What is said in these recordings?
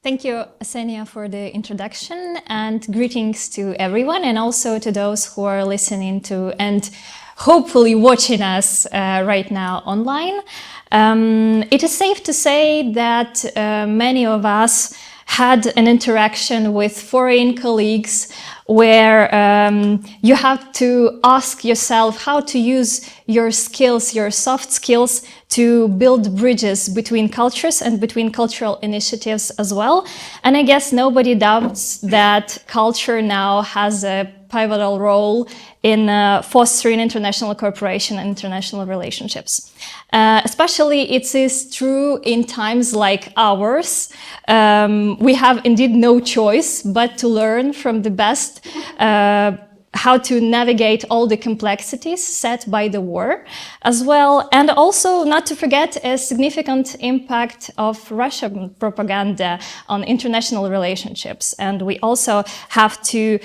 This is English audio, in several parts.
Thank you, Ksenia, for the introduction, and greetings to everyone, and also to those who are listening to and hopefully watching us right now online. It is safe to say that many of us had an interaction with foreign colleagues where you have to ask yourself how to use your skills, your soft skills, to build bridges between cultures and between cultural initiatives as well. And I guess nobody doubts that culture now has a pivotal role in fostering international cooperation and international relationships. Especially it is true in times like ours. We have indeed no choice but to learn from the best how to navigate all the complexities set by the war as well, and also not to forget a significant impact of Russian propaganda on international relationships. And we also have to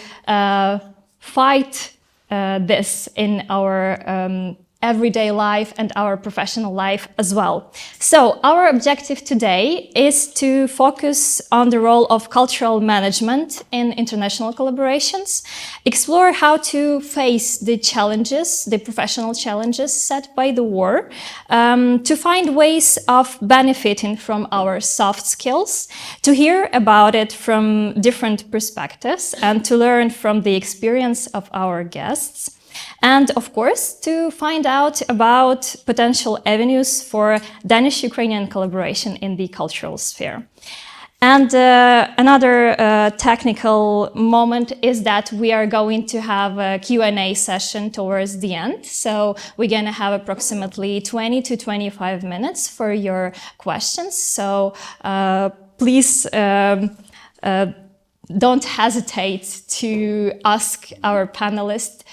fight this in our everyday life and our professional life as well. So our objective today is to focus on the role of cultural management in international collaborations, explore how to face the challenges, the professional challenges set by the war, to find ways of benefiting from our soft skills, to hear about it from different perspectives, and to learn from the experience of our guests. And of course, to find out about potential avenues for Danish-Ukrainian collaboration in the cultural sphere. And another technical moment is that we are going to have a Q&A session towards the end. So we're going to have approximately 20 to 25 minutes for your questions. So please don't hesitate to ask our panelists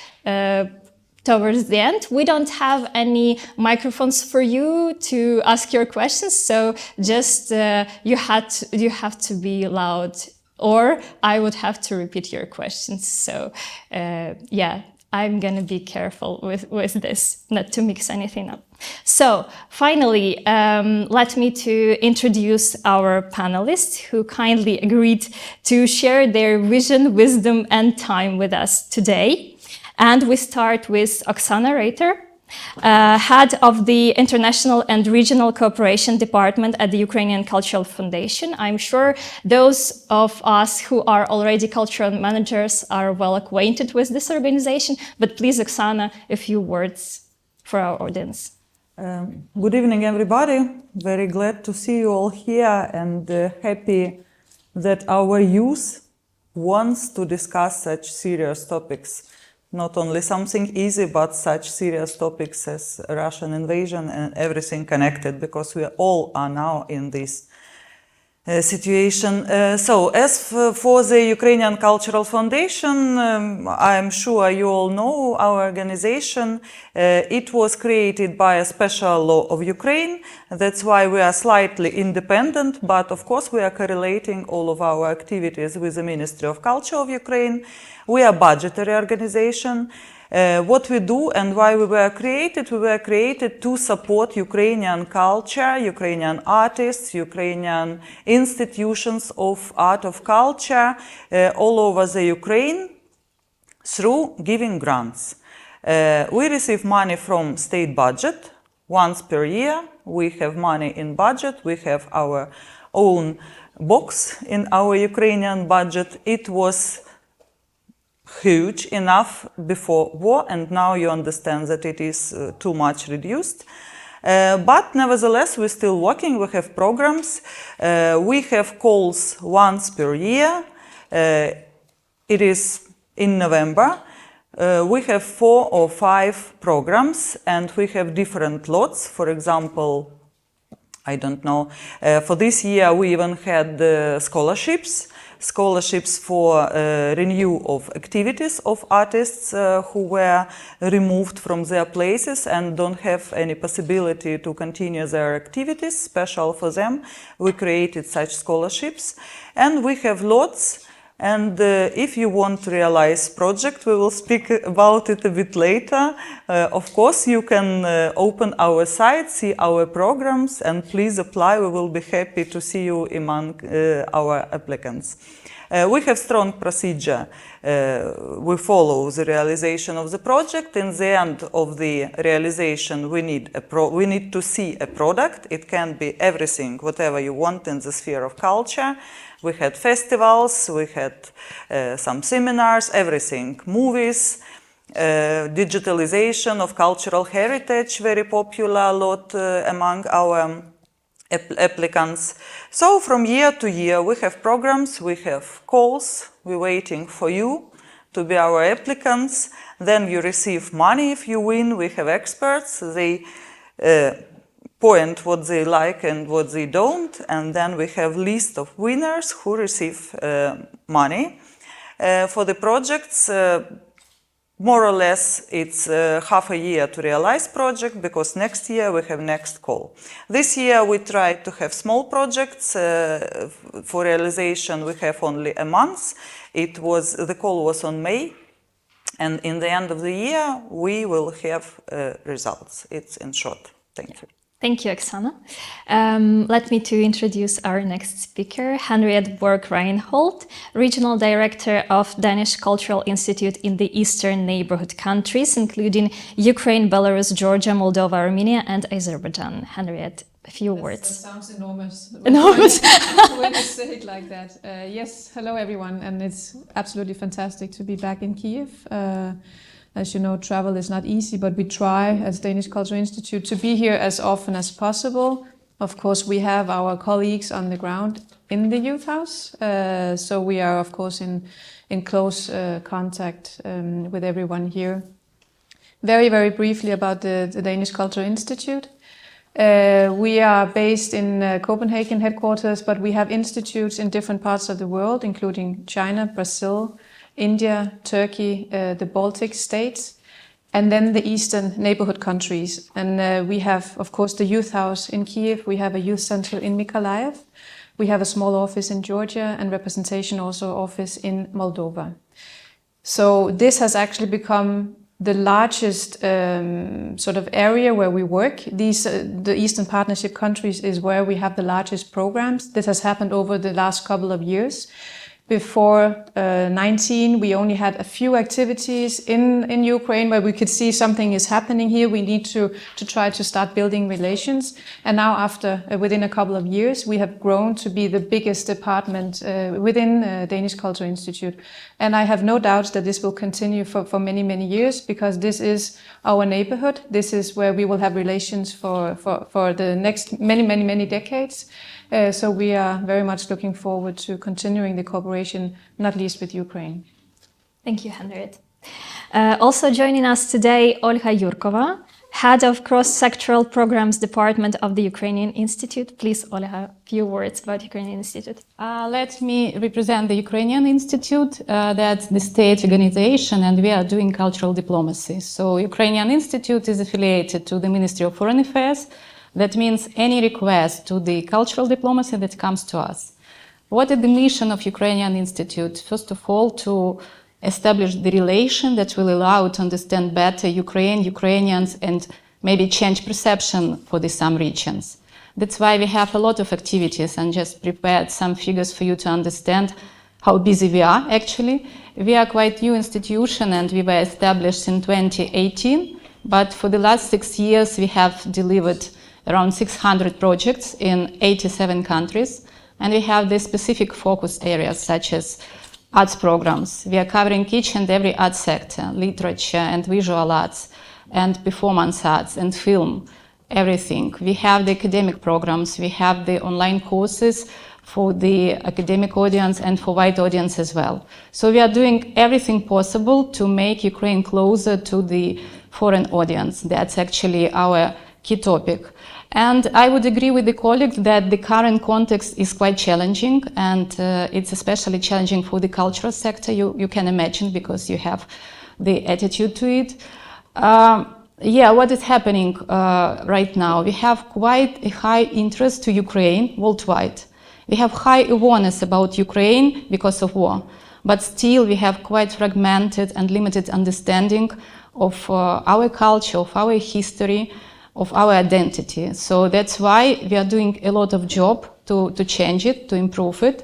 towards the end. We don't have any microphones for you to ask your questions, so just you have to be loud, or I would have to repeat your questions. So yeah, I'm gonna be careful with this, not to mix anything up. So finally, let me to introduce our panelists who kindly agreed to share their vision, wisdom, and time with us today. And we start with Oksana Reiter, head of the International and Regional Cooperation Department at the Ukrainian Cultural Foundation. I'm sure those of us who are already cultural managers are well acquainted with this organization, but please, Oksana, a few words for our audience. Good evening, everybody. Very glad to see you all here, and happy that our youth wants to discuss such serious topics. Not only something easy, but such serious topics as Russian invasion and everything connected, because we all are now in this situation. So, as for the Ukrainian Cultural Foundation, I'm sure you all know our organization. It was created by a special law of Ukraine. That's why we are slightly independent, but of course we are correlating all of our activities with the Ministry of Culture of Ukraine. We are a budgetary organization. What we do and why we were created to support Ukrainian culture, Ukrainian artists, Ukrainian institutions of art of culture all over the Ukraine through giving grants. We receive money from state budget once per year. We have money in budget. We have our own box in our Ukrainian budget. It was huge enough before war, and now you understand that it is too much reduced. But nevertheless, we're still working. We have programs. We have calls once per year. It is in November. We have 4 or 5 programs, and we have different lots. For example, I don't know, for this year we even had scholarships for renewal of activities of artists who were removed from their places and don't have any possibility to continue their activities. Special for them, we created such scholarships. And we have lots And if you want to realize project, we will speak about it a bit later. Of course, you can open our site, see our programs, and please apply. We will be happy to see you among our applicants. We have strong procedure. We follow the realization of the project. In the end of the realization, we need to see a product. It can be everything, whatever you want in the sphere of culture. We had festivals, we had some seminars, everything, movies, digitalization of cultural heritage, very popular a lot among our applicants. So from year to year we have programs, we have calls, we're waiting for you to be our applicants. Then you receive money if you win. We have experts, they point what they like and what they don't, and then we have list of winners who receive money. For the projects, more or less it's half a year to realize project, because next year we have next call. This year we tried to have small projects. For realization we have only a month. The call was on May, and in the end of the year we will have results. It's in short. Thank you. Thank you, Oksana. Let me to introduce our next speaker, Henriette Borg Reinholdt, Regional Director of Danish Cultural Institute in the Eastern Neighbourhood countries, including Ukraine, Belarus, Georgia, Moldova, Armenia, and Azerbaijan. Henriette, a few words. That sounds enormous. Enormous. When you say it like that. Yes, hello everyone, and it's absolutely fantastic to be back in Kyiv. As you know, travel is not easy, but we try as Danish Cultural Institute to be here as often as possible. Of course, we have our colleagues on the ground in the Youth House, so we are, of course, in close contact with everyone here. Very, very briefly about the Danish Cultural Institute. We are based in Copenhagen headquarters, but we have institutes in different parts of the world, including China, Brazil, India, Turkey, the Baltic states, and then the Eastern Neighbourhood countries. And we have, of course, the Youth House in Kyiv. We have a youth center in Mykolaiv. We have a small office in Georgia and representation also office in Moldova. So this has actually become the largest sort of area where we work. The Eastern Partnership countries is where we have the largest programs. This has happened over the last couple of years. Before 19, we only had a few activities in Ukraine where we could see something is happening here. We need to try to start building relations. And now after, within a couple of years, we have grown to be the biggest department within Danish Cultural Institute. And I have no doubts that this will continue for many, many years, because this is our neighborhood. This is where we will have relations for the next many, many, many decades. So we are very much looking forward to continuing the cooperation, not least with Ukraine. Thank you, Henriette. Also joining us today, Olga Yurkova, Head of Cross-sectoral Programs Department of the Ukrainian Institute. Please, Olga, a few words about Ukrainian Institute. Let me represent the Ukrainian Institute. That's the state organization, and we are doing cultural diplomacy. So Ukrainian Institute is affiliated to the Ministry of Foreign Affairs. That means any request to the cultural diplomacy that comes to us. What is the mission of Ukrainian Institute? First of all, to establish the relation that will allow to understand better Ukraine, Ukrainians, and maybe change perception for some regions. That's why we have a lot of activities, and just prepared some figures for you to understand how busy we are actually. We are quite new institution, and we were established in 2018, but for the last 6 years we have delivered around 600 projects in 87 countries, and we have the specific focus areas such as arts programs. We are covering each and every art sector, literature and visual arts, and performance arts and film, everything. We have the academic programs, we have the online courses for the academic audience and for white audience as well. So we are doing everything possible to make Ukraine closer to the foreign audience. That's actually our key topic. And I would agree with the colleagues that the current context is quite challenging, and it's especially challenging for the cultural sector, you can imagine, because you have the attitude to it. What is happening right now? We have quite a high interest to Ukraine worldwide. We have high awareness about Ukraine because of war. but still we have quite fragmented and limited understanding of our culture, of our history, of our identity. So that's why we are doing a lot of job to change it, to improve it.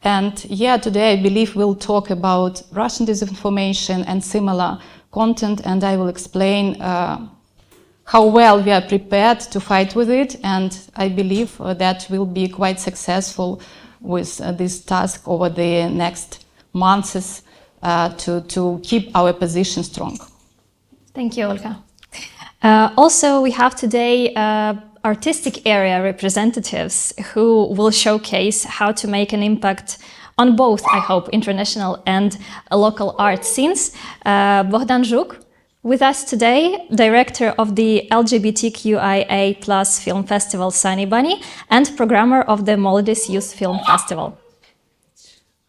And yeah, today I believe we'll talk about Russian disinformation and similar content, and I will explain how well we are prepared to fight with it, and I believe that we'll be quite successful with this task over the next months to keep our position strong. Thank you, Olga. Also, we have today artistic area representatives who will showcase how to make an impact on both, I hope, international and local art scenes. Bohdan Zhuk with us today, director of the LGBTQIA+ film festival Sunny Bunny and programmer of the Molodist Youth Film Festival.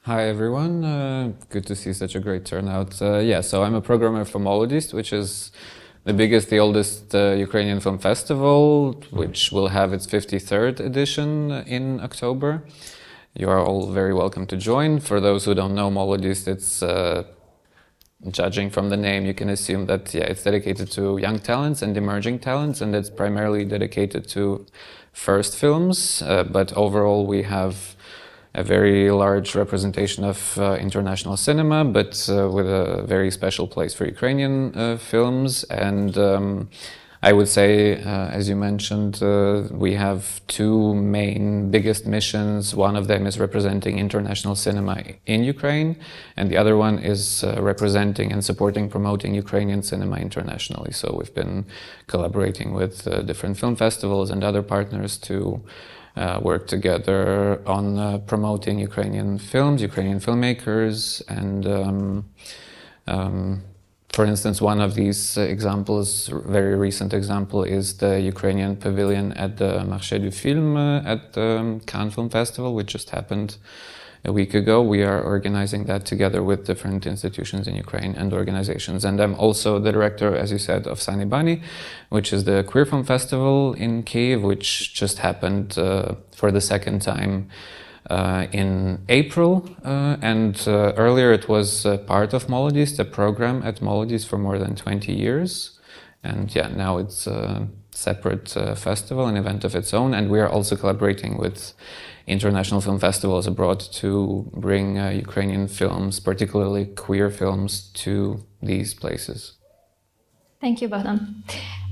Hi everyone, good to see such a great turnout. So I'm a programmer for Molodist, which is the biggest, the oldest Ukrainian film festival, which will have its 53rd edition in October. You are all very welcome to join. For those who don't know Molodist, it's, judging from the name, you can assume that it's dedicated to young talents and emerging talents, and it's primarily dedicated to first films, but overall we have a very large representation of international cinema, but with a very special place for Ukrainian films. And I would say, as you mentioned, we have two main biggest missions. One of them is representing international cinema in Ukraine, and the other one is representing and supporting, promoting Ukrainian cinema internationally. So we've been collaborating with different film festivals and other partners to work together on promoting Ukrainian films, Ukrainian filmmakers, and for instance, one of these examples, very recent example, is the Ukrainian pavilion at the Marché du Film at the Cannes Film Festival, which just happened a week ago. We are organizing that together with different institutions in Ukraine and organizations. And I'm also the director, as you said, of Sunny Bunny, which is the queer film festival in Kyiv, which just happened for the second time in April. And earlier it was part of Molodist, a program at Molodist for more than 20 years. And now it's a separate festival, an event of its own. And we are also collaborating with international film festivals abroad to bring Ukrainian films, particularly queer films, to these places. Thank you, Bohdan.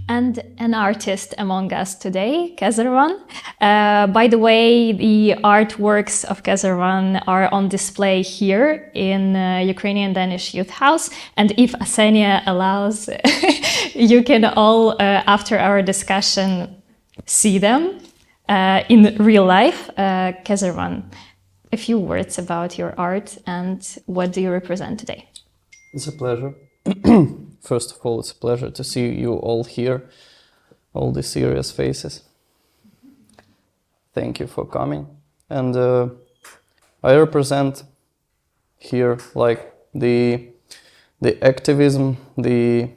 And an artist among us today, Kateryna. By the way, the artworks of Kateryna are on display here in Ukrainian-Danish Youth House. And if Asenia allows, you can all, after our discussion, see them in real life. Kateryna, a few words about your art and what do you represent today? It's a pleasure. First of all, it's a pleasure to see you all here, all the serious faces. Thank you for coming. And I represent here like the activism, the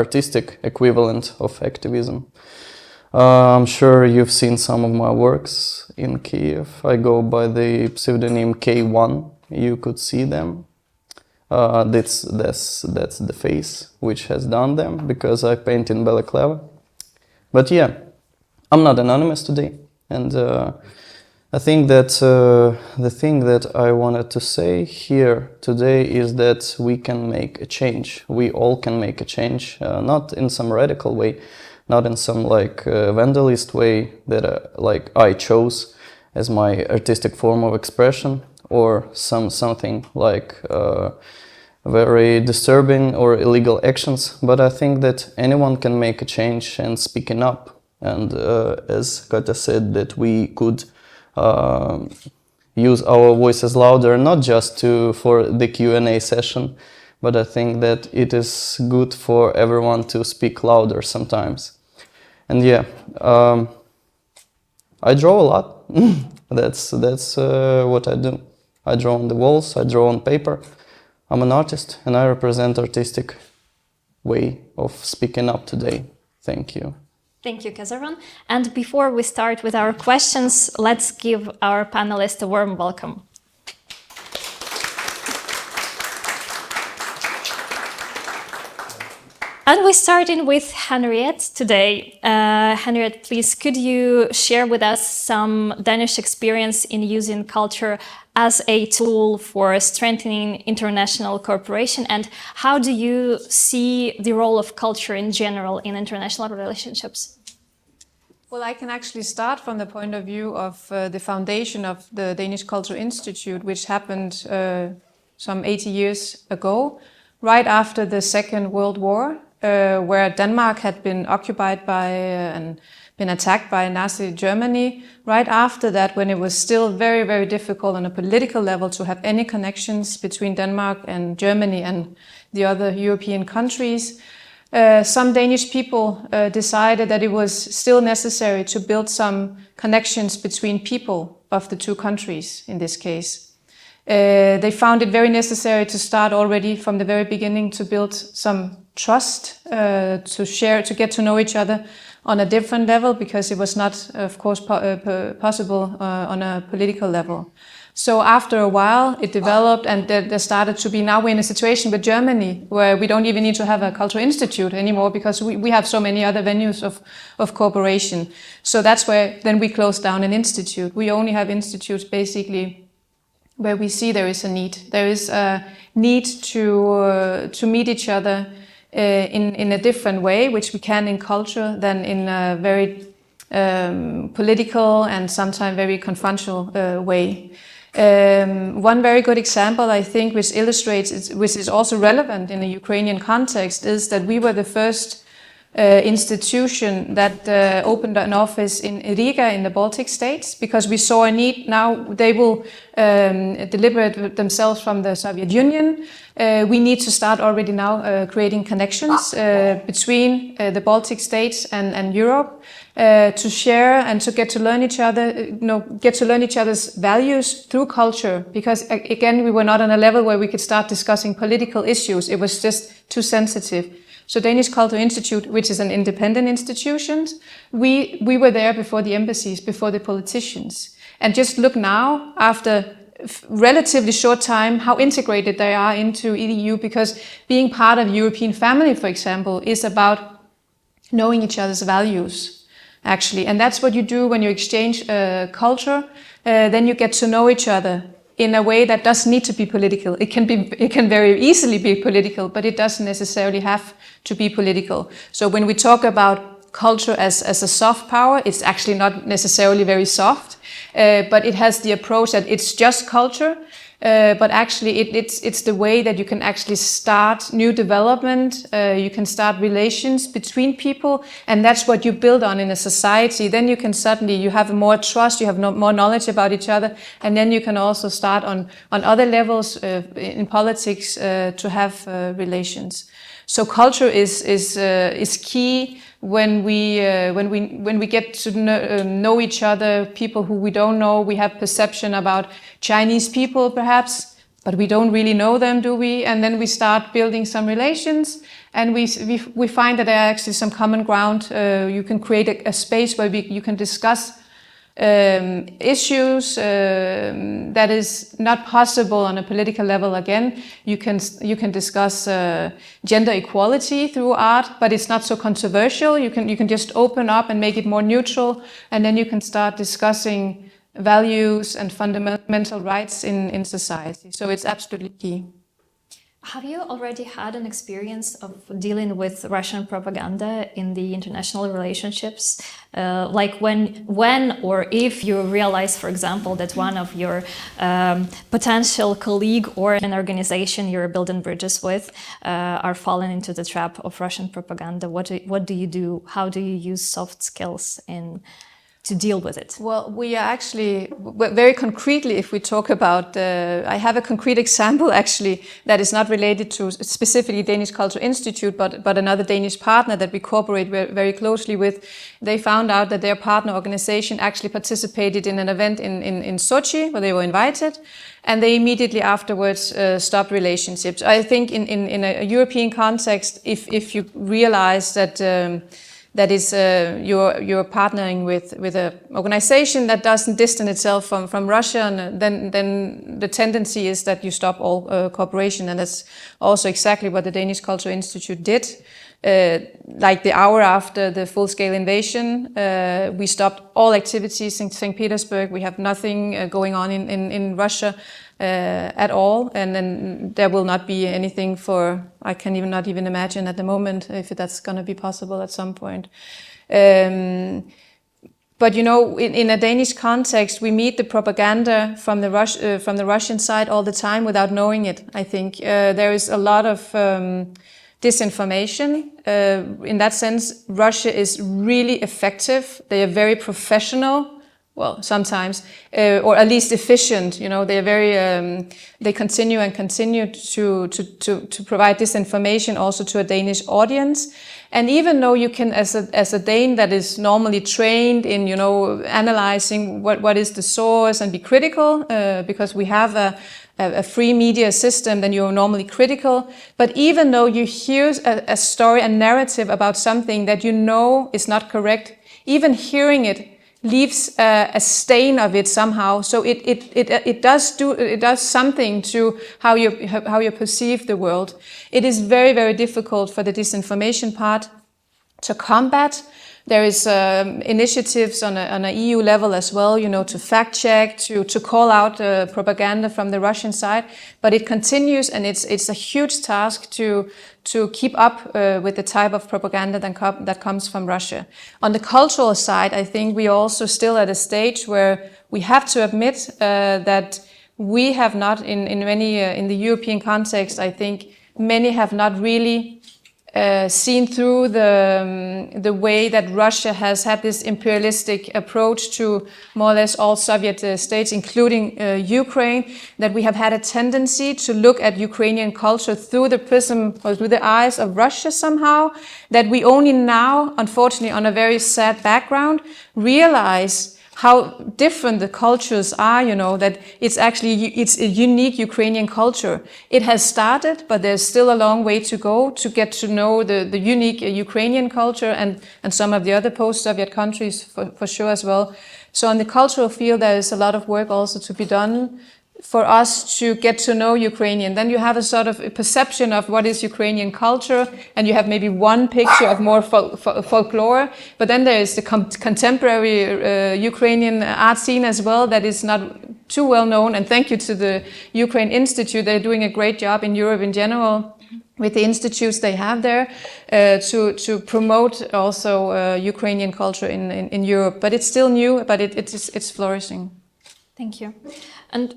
artistic equivalent of activism. I'm sure you've seen some of my works in Kyiv. I go by the pseudonym K1. You could see them. That's the face which has done them, because I paint in balaclava. But I'm not anonymous today, and I think that the thing that I wanted to say here today is that we can make a change. We all can make a change, not in some radical way, not in some vandalist way that I chose as my artistic form of expression, or something like very disturbing or illegal actions, but I think that anyone can make a change and speaking up. And as Katya said, that we could use our voices louder, not just for the Q&A session, but I think that it is good for everyone to speak louder sometimes. And I draw a lot. That's what I do. I draw on the walls, I draw on paper. I'm an artist and I represent artistic way of speaking up today. Thank you. Thank you, Kateryna. And before we start with our questions, let's give our panelists a warm welcome. And we're starting with Henriette today. Henriette, please, could you share with us some Danish experience in using culture as a tool for strengthening international cooperation? And how do you see the role of culture in general in international relationships? Well, I can actually start from the point of view of the foundation of the Danish Cultural Institute, which happened some 80 years ago, right after the Second World War, where Denmark had been occupied by and been attacked by Nazi Germany. Right after that, when it was still very, very difficult on a political level to have any connections between Denmark and Germany and the other European countries, some Danish people decided that it was still necessary to build some connections between people of the two countries in this case. They found it very necessary to start already from the very beginning to build some trust, to get to know each other on a different level, because it was not, of course, possible on a political level. So after a while, it developed, and there started to be, now we're in a situation with Germany where we don't even need to have a cultural institute anymore, because we have so many other venues of cooperation. So that's where then we closed down an institute. We only have institutes basically where we see there is a need. There is a need to meet each other in a different way, which we can in culture than in a very political and sometimes very confrontational way. One very good example, I think, which illustrates, which is also relevant in a Ukrainian context, is that we were the first institution that opened an office in Riga in the Baltic states, because we saw a need. Now they will liberate themselves from the Soviet Union. We need to start already now creating connections between the Baltic states and Europe, to share and to get to learn each other, get to learn each other's values through culture. Because again, we were not on a level where we could start discussing political issues. It was just too sensitive. So Danish Cultural Institute, which is an independent institution, we were there before the embassies, before the politicians. And just look now, after relatively short time, how integrated they are into EU, because being part of the European family, for example, is about knowing each other's values, actually. And that's what you do when you exchange culture. Then you get to know each other in a way that doesn't need to be political. It can very easily be political, but it doesn't necessarily have to be political. So when we talk about culture as a soft power, it's actually not necessarily very soft, but it has the approach that it's just culture, but actually it's the way that you can actually start new development, you can start relations between people, and that's what you build on in a society. Then you can suddenly, you have more trust, you have more knowledge about each other, and then you can also start on other levels in politics to have relations. So culture is key when we get to know each other, people who we don't know. We have perception about Chinese people perhaps, but we don't really know them, do we? And then we start building some relations, and we find that there are actually some common ground. You can create a space where you can discuss issues that is not possible on a political level. Again, you can discuss gender equality through art, but it's not so controversial. You can just open up and make it more neutral, and then you can start discussing values and fundamental rights in society. So it's absolutely key. Have you already had an experience of dealing with Russian propaganda in the international relationships? Like when or if you realize, for example, that one of your potential colleague or an organization you're building bridges with are falling into the trap of Russian propaganda, what do you do? How do you use soft skills to deal with it? Well, we are actually, very concretely, if we talk about, I have a concrete example actually that is not related to specifically Danish Cultural Institute, but another Danish partner that we cooperate very closely with. They found out that their partner organization actually participated in an event in Sochi where they were invited, and they immediately afterwards stopped relationships. I think in a European context, if you realize that is you're partnering with an organization that doesn't distance itself from Russia, and then the tendency is that you stop all cooperation, and that's also exactly what the Danish Cultural Institute did. like the hour after the full-scale invasion, we stopped all activities in St. Petersburg. We have nothing going on in Russia at all, and then there will not be anything for, I can not even imagine at the moment if that's going to be possible at some point. But in a Danish context, we meet the propaganda from the Russian side all the time without knowing it. I think there is a lot of disinformation. In that sense, Russia is really effective. They are very professional. Well, sometimes, or at least efficient. They are very. They continue to provide this information also to a Danish audience. And even though you can, as a Dane that is normally trained in, analyzing what is the source and be critical, because we have a free media system, then you're normally critical. But even though you hear a story, a narrative about something that is not correct, even hearing it leaves a stain of it somehow. So it does something to how you perceive the world. It is very, very difficult for the disinformation part to combat. There is initiatives on a EU level as well, to fact check, to call out propaganda from the Russian side. But it continues, and it's a huge task to keep up with the type of propaganda that comes from Russia. On the cultural side, I think we are also still at a stage where we have to admit that we have not, in the European context, I think many have not really seen through the way that Russia has had this imperialistic approach to more or less all Soviet states, including Ukraine, that we have had a tendency to look at Ukrainian culture through the prism or through the eyes of Russia somehow, that we only now, unfortunately on a very sad background, realize how different the cultures are, that it's a unique Ukrainian culture. It has started, but there's still a long way to go to get to know the unique Ukrainian culture and some of the other post-Soviet countries for sure as well. So on the cultural field, there is a lot of work also to be done for us to get to know Ukrainian. Then you have a sort of a perception of what is Ukrainian culture, and you have maybe one picture of more folklore, but then there is the contemporary Ukrainian art scene as well that is not too well known, and thank you to the Ukraine Institute. They're doing a great job in Europe in general with the institutes they have there to promote also Ukrainian culture in Europe. But it's still new, but it's flourishing. Thank you. And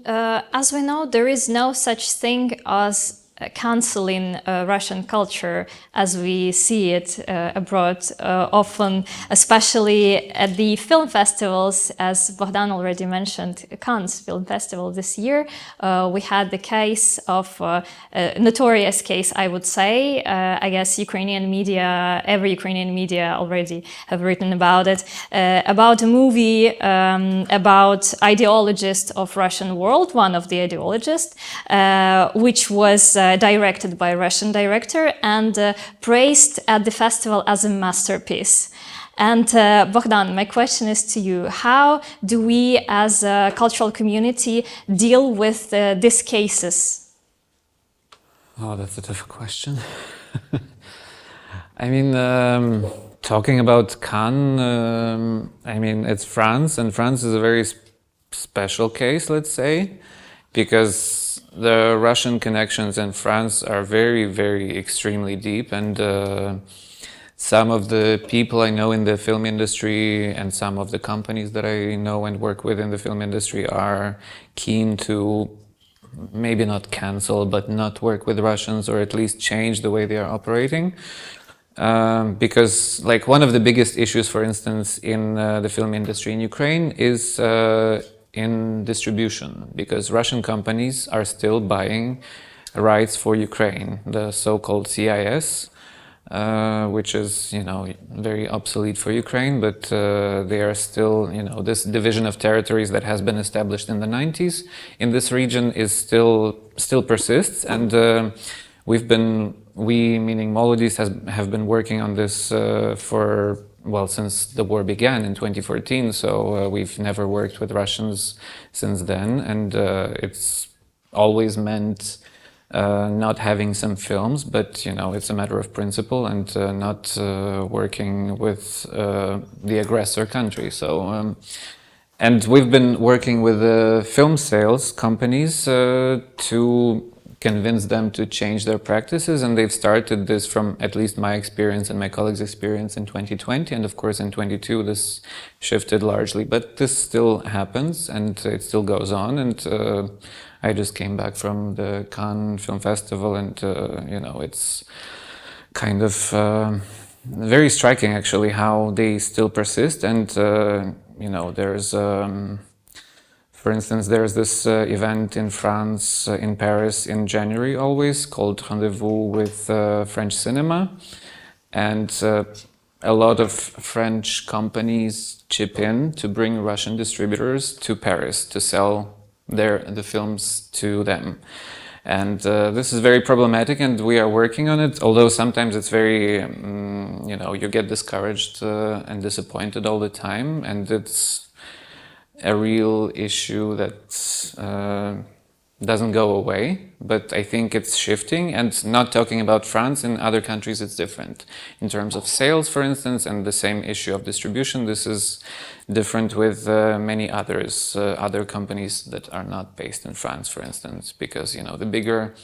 as we know, there is no such thing as canceling Russian culture as we see it abroad often, especially at the film festivals, as Bohdan already mentioned, Cannes Film Festival this year. We had the case of a notorious case, I would say. I guess Ukrainian media, every Ukrainian media already have written about it, about a movie about ideologist of Russian world, one of the ideologists, which was directed by a Russian director and praised at the festival as a masterpiece. And Bohdan, my question is to you. How do we as a cultural community deal with these cases? Oh, that's a tough question. I mean, talking about Cannes, I mean, it's France, and France is a very special case, let's say, because the Russian connections in France are very, very extremely deep, and some of the people I know in the film industry and some of the companies that I know and work with in the film industry are keen to maybe not cancel, but not work with Russians, or at least change the way they are operating. Because like one of the biggest issues, for instance, in the film industry in Ukraine is in distribution, because Russian companies are still buying rights for Ukraine, the so-called CIS, which is, very obsolete for Ukraine, but they are still, this division of territories that has been established in the 90s in this region is still persists, and we, meaning Molodist, have been working on this since the war began in 2014, so we've never worked with Russians since then, and it's always meant not having some films, but you know, it's a matter of principle and not working with the aggressor country. So, and we've been working with film sales companies to convince them to change their practices, and they've started this from at least my experience and my colleagues' experience in 2020, and of course in 22 this shifted largely, but this still happens and it still goes on. And I just came back from the Cannes Film Festival, and you know, it's kind of very striking actually how they still persist. And you know, there's for instance, there's this event in France, in Paris in January always, called Rendezvous with French Cinema. And a lot of French companies chip in to bring Russian distributors to Paris to sell the films to them. And this is very problematic, and we are working on it, although sometimes it's very, you know, you get discouraged and disappointed all the time, and it's a real issue that doesn't go away, but I think it's shifting. And not talking about France, in other countries it's different. In terms of sales, for instance, and the same issue of distribution, this is different with many others, other companies that are not based in France, for instance, because, you know, the bigger,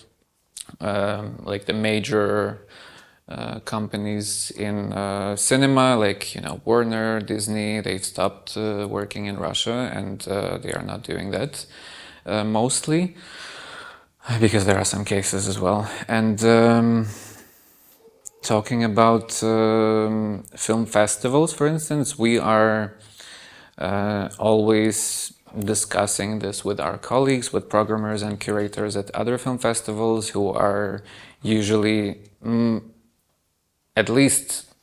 like the major companies in cinema, like, you know, Warner, Disney, they've stopped working in Russia, and they are not doing that mostly, because there are some cases as well. And talking about film festivals, for instance, we are always discussing this with our colleagues, with programmers and curators at other film festivals, who are usually at least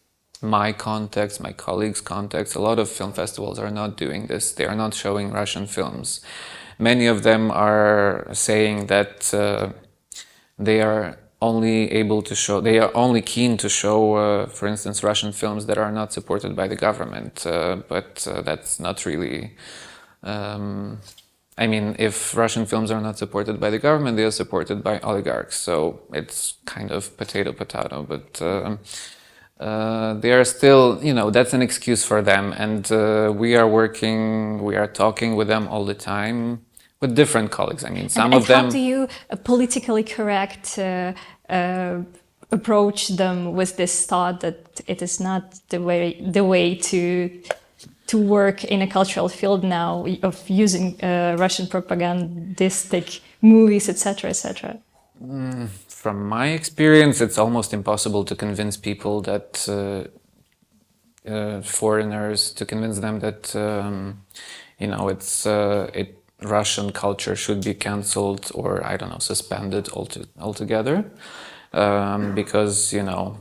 my contacts, my colleagues' contacts, a lot of film festivals are not doing this. They are not showing Russian films. Many of them are saying that they are only able to show, they are only keen to show, for instance, Russian films that are not supported by the government. But that's not really, I mean, if Russian films are not supported by the government, they are supported by oligarchs. So it's kind of potato, but they are still, you know, that's an excuse for them. And we are talking with them all the time, with different colleagues. I mean, some of them... How do you politically correct approach them with this thought that it is not the way to work in a cultural field now, of using Russian propagandistic movies, etc., etc.? From my experience, it's almost impossible to convince people that foreigners, to convince them that you know, Russian culture should be cancelled, or I don't know, suspended altogether. Because, you know,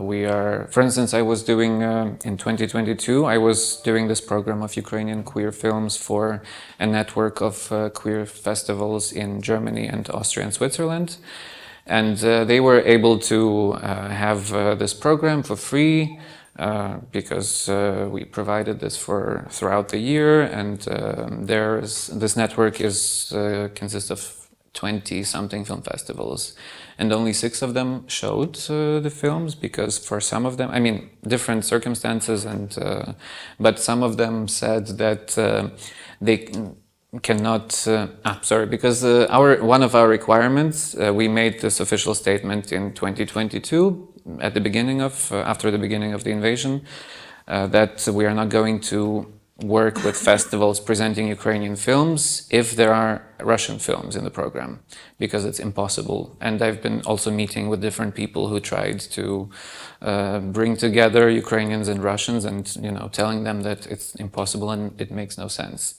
we are, for instance, I was doing, in 2022, I was doing this program of Ukrainian queer films for a network of queer festivals in Germany and Austria and Switzerland. And they were able to have this program for free, because we provided this throughout the year. And this network consists of 20-something film festivals, and only 6 of them showed the films, because for some of them, I mean, different circumstances, and but some of them said that they cannot, because one of our requirements, we made this official statement in 2022 at the beginning of, after the beginning of the invasion, that we are not going to work with festivals presenting Ukrainian films if there are Russian films in the program, because it's impossible. And I've been also meeting with different people who tried to bring together Ukrainians and Russians, and, you know, telling them that it's impossible and it makes no sense.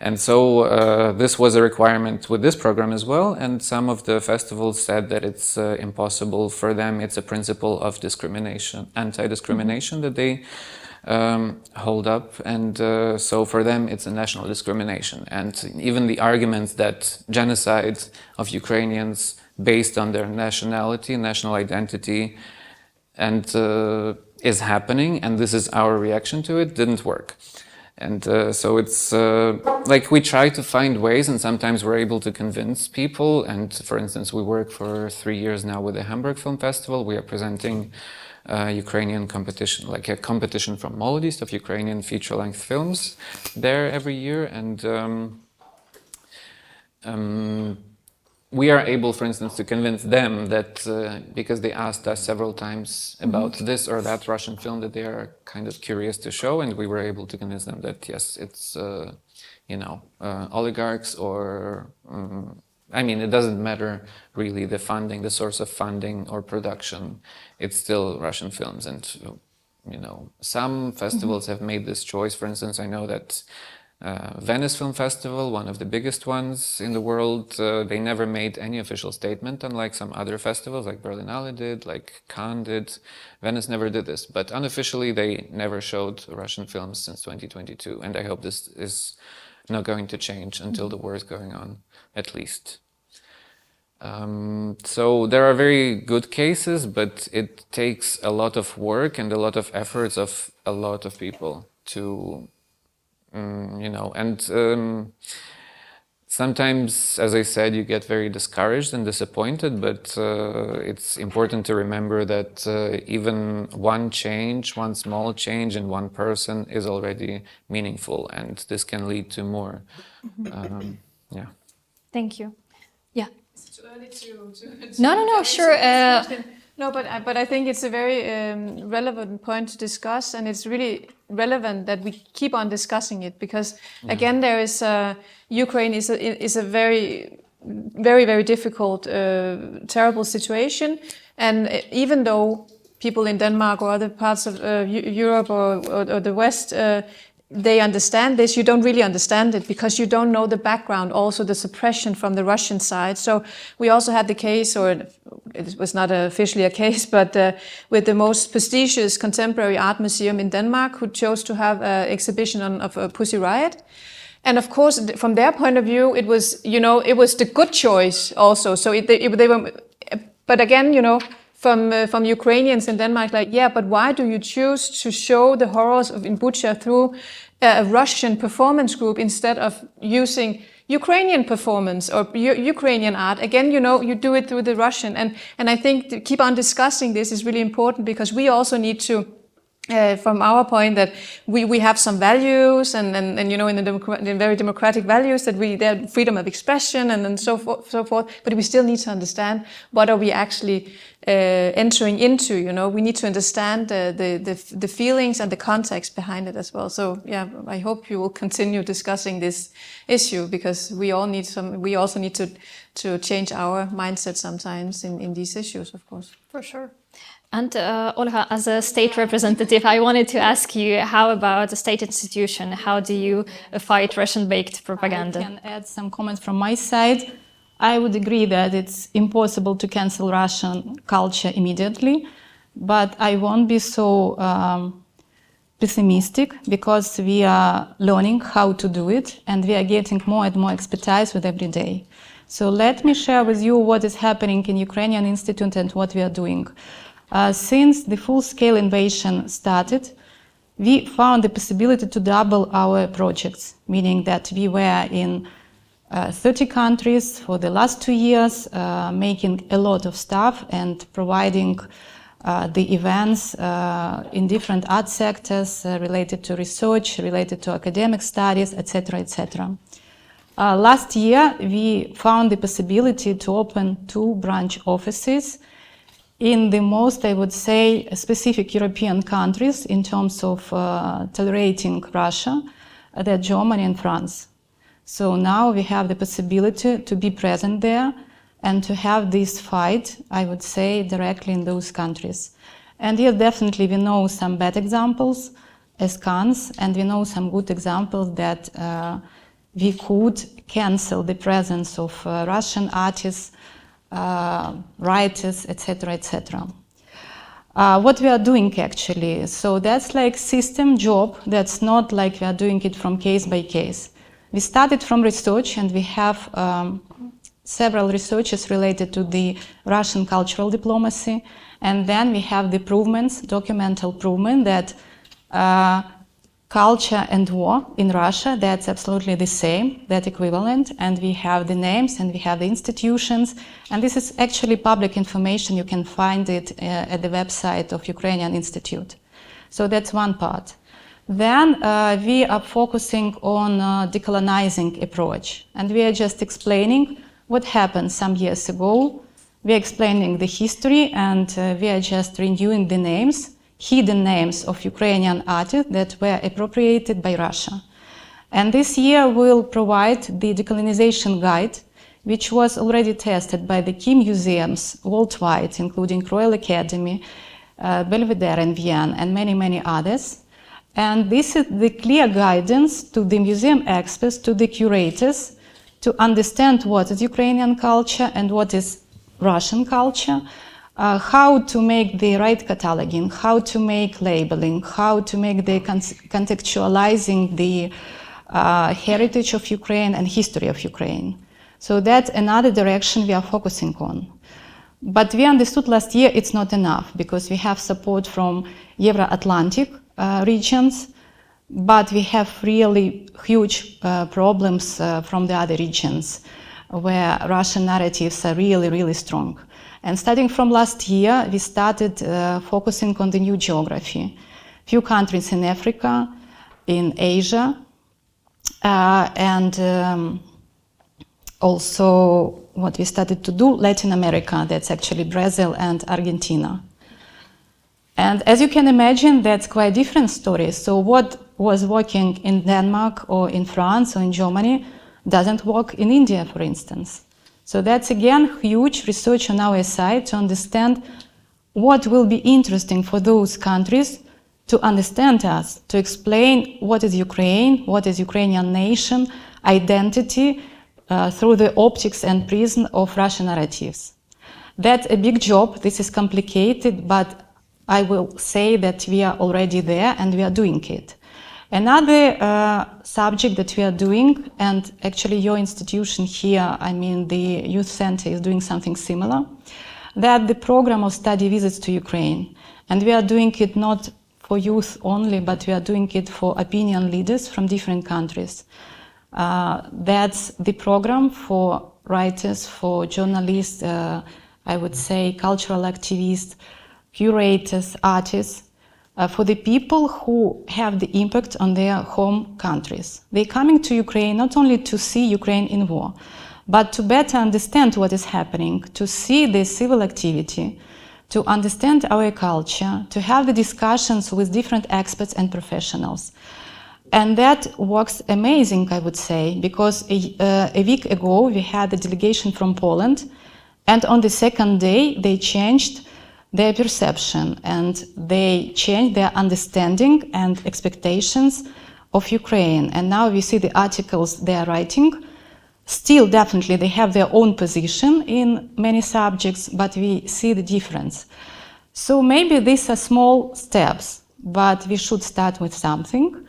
And so this was a requirement with this program as well, and some of the festivals said that it's impossible for them. It's a principle of discrimination, anti-discrimination, that they hold up, and so for them it's a national discrimination. And even the arguments that genocide of Ukrainians based on their nationality, national identity, and is happening, and this is our reaction to it, didn't work. And so it's like we try to find ways, and sometimes we're able to convince people. And for instance, we work for 3 years now with the Hamburg Film Festival. We are presenting Ukrainian competition, like a competition from Molodist of Ukrainian feature-length films there every year. And we are able, for instance, to convince them that, because they asked us several times about this or that Russian film that they are kind of curious to show, and we were able to convince them that, yes, it's, you know, oligarchs or, I mean, it doesn't matter really the funding, the source of funding or production, it's still Russian films. And, you know, some festivals have made this choice. For instance, I know that Venice Film Festival, one of the biggest ones in the world, they never made any official statement, unlike some other festivals like Berlinale did, like Cannes did. Venice never did this, but unofficially they never showed Russian films since 2022, and I hope this is not going to change until the war is going on, at least. So there are very good cases, but it takes a lot of work and a lot of efforts of a lot of people to you know, and sometimes, as I said, you get very discouraged and disappointed, but it's important to remember that even one change, one small change in one person is already meaningful, and this can lead to more. Yeah. Thank you. Yeah. Is it too early to No, sure. No, but I think it's a very relevant point to discuss, and it's really relevant that we keep on discussing it, because again, there is Ukraine is a very, very difficult, terrible situation, and even though people in Denmark or other parts of Europe or the West, they understand this, you don't really understand it because you don't know the background, also the suppression from the Russian side. So we also had the case, or it was not officially a case, but with the most prestigious contemporary art museum in Denmark, who chose to have an exhibition of Pussy Riot. And of course, from their point of view, it was, you know, it was the good choice also. So they were, but again, you know, from Ukrainians in Denmark, like, yeah, but why do you choose to show the horrors in Bucha through a Russian performance group instead of using Ukrainian performance or Ukrainian art? Again, you know, you do it through the Russian. And I think to keep on discussing this is really important, because we also need to, from our point, that we have some values and you know, in the very democratic values, that there's freedom of expression and so forth, but we still need to understand what are we actually entering into. You know, we need to understand the feelings and the context behind it as well. So yeah, I hope you will continue discussing this issue, because we also need to change our mindset sometimes in these issues, of course. For sure. And Olga, as a state representative, I wanted to ask you, how about the state institution? How do you fight Russian-baked propaganda? I can add some comments from my side. I would agree that it's impossible to cancel Russian culture immediately, but I won't be so pessimistic, because we are learning how to do it, and we are getting more and more expertise with every day. So let me share with you what is happening in Ukrainian Institute and what we are doing. Since the full-scale invasion started, we found the possibility to double our projects, meaning that we were in 30 countries for the last 2 years, making a lot of stuff and providing the events in different art sectors related to research, related to academic studies, etc., etc. Last year, we found the possibility to open 2 branch offices in the most, I would say, specific European countries in terms of tolerating Russia, they're Germany and France. So now we have the possibility to be present there and to have this fight, I would say, directly in those countries. And yes, definitely we know some bad examples as Cannes, and we know some good examples that we could cancel the presence of Russian artists, writers, etc., etc. What we are doing actually, so that's like system job, that's not like we are doing it from case by case. We started from research, and we have several researches related to the Russian cultural diplomacy, and then we have the provements, documental provement that culture and war in Russia. That's absolutely the same, that equivalent. And we have the names and we have the institutions. And this is actually public information. You can find it at the website of Ukrainian Institute. So that's one part. Then we are focusing on decolonizing approach. And we are just explaining what happened some years ago. We are explaining the history, and we are just renewing the names, hidden names of Ukrainian artists that were appropriated by Russia. And this year we'll provide the decolonization guide, which was already tested by the key museums worldwide, including Royal Academy, Belvedere in Vienna, and many, many others. And this is the clear guidance to the museum experts, to the curators, to understand what is Ukrainian culture and what is Russian culture, how to make the right cataloging, how to make labeling, how to make the contextualizing the heritage of Ukraine and history of Ukraine. So that's another direction we are focusing on. But we understood last year it's not enough because we have support from Euro-Atlantic regions, but we have really huge problems from the other regions where Russian narratives are really, really strong. And starting from last year, we started focusing on the new geography. Few countries in Africa, in Asia, and also what we started to do, Latin America, that's actually Brazil and Argentina. And as you can imagine, that's quite different stories. So what was working in Denmark or in France or in Germany doesn't work in India, for instance. So that's again huge research on our side to understand what will be interesting for those countries to understand us, to explain what is Ukraine, what is Ukrainian nation, identity, through the optics and prism of Russian narratives. That's a big job. This is complicated, but I will say that we are already there and we are doing it. Another subject that we are doing, and actually your institution here, I mean the Youth Center is doing something similar, that the program of study visits to Ukraine. And we are doing it not for youth only, but we are doing it for opinion leaders from different countries. That's the program for writers, for journalists, I would say cultural activists, curators, artists, for the people who have the impact on their home countries. They're coming to Ukraine not only to see Ukraine in war, but to better understand what is happening, to see the civil activity, to understand our culture, to have the discussions with different experts and professionals. And that works amazing, I would say, because a week ago we had a delegation from Poland, and on the second day they changed their perception and they changed their understanding and expectations of Ukraine. And now we see the articles they are writing. Still, definitely, they have their own position in many subjects, but we see the difference. So maybe these are small steps, but we should start with something.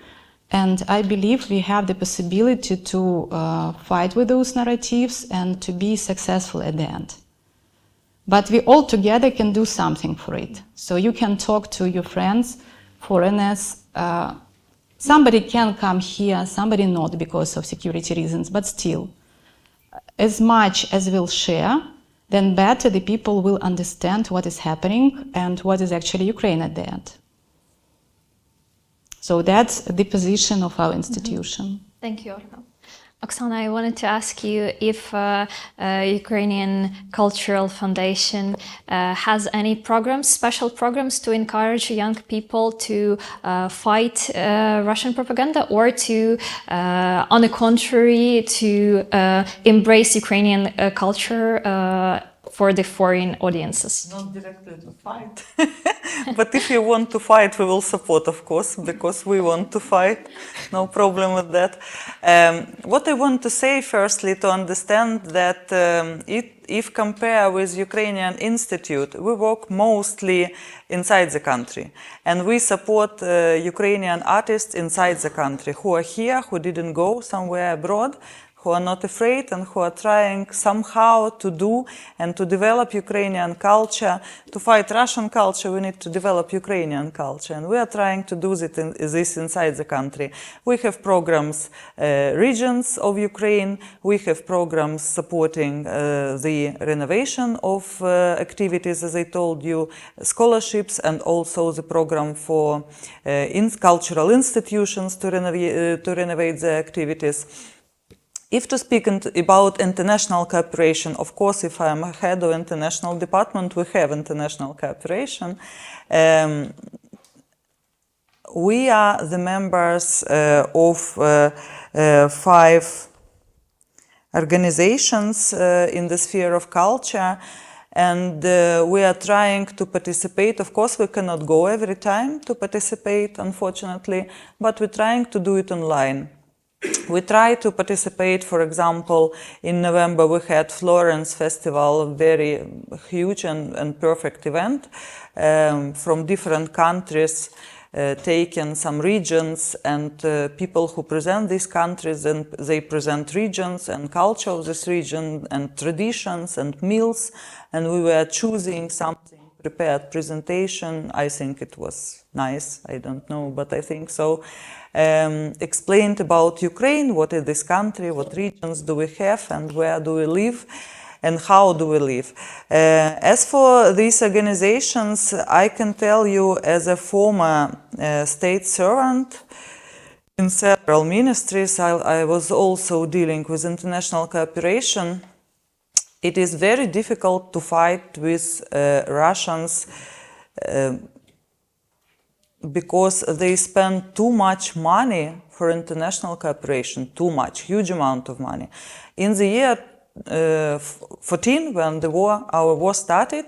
And I believe we have the possibility to fight with those narratives and to be successful at the end. But we all together can do something for it. So you can talk to your friends, foreigners. Somebody can come here, somebody not because of security reasons, but still, as much as we'll share, then better the people will understand what is happening and what is actually Ukraine at the end. So that's the position of our institution. Mm-hmm. Thank you, Olga. Oksana, I wanted to ask you if Ukrainian Cultural Foundation has any programs, special programs to encourage young people to fight Russian propaganda, or to, on the contrary, to embrace Ukrainian culture for the foreign audiences? Not directly to fight, but if you want to fight, we will support, of course, because we want to fight. No problem with that. What I want to say, firstly, to understand that if compare with Ukrainian Institute, we work mostly inside the country, and we support Ukrainian artists inside the country who are here, who didn't go somewhere abroad, who are not afraid and who are trying somehow to do and to develop Ukrainian culture. To fight Russian culture, we need to develop Ukrainian culture, and we are trying to do this inside the country. We have programs, regions of Ukraine. We have programs supporting the renovation of activities, as I told you, scholarships, and also the program for cultural institutions to renovate the activities. If to speak about international cooperation, of course, if I am head of international department, we have international cooperation. We are the members of 5 organizations in the sphere of culture, and we are trying to participate. Of course, we cannot go every time to participate, unfortunately, but we're trying to do it online. We try to participate, for example, in November we had Florence Festival, a very huge and perfect event from different countries, taken some regions, and people who present these countries, and they present regions and culture of this region and traditions and meals, and we were choosing something, prepared presentation. I think it was nice, I don't know, but I think so. Explained about Ukraine, what is this country, what regions do we have, and where do we live, and how do we live. As for these organizations, I can tell you, as a former state servant in several ministries, I was also dealing with international cooperation. It is very difficult to fight with Russians because they spend too much money for international cooperation, too much, huge amount of money. In the year 14, when our war started,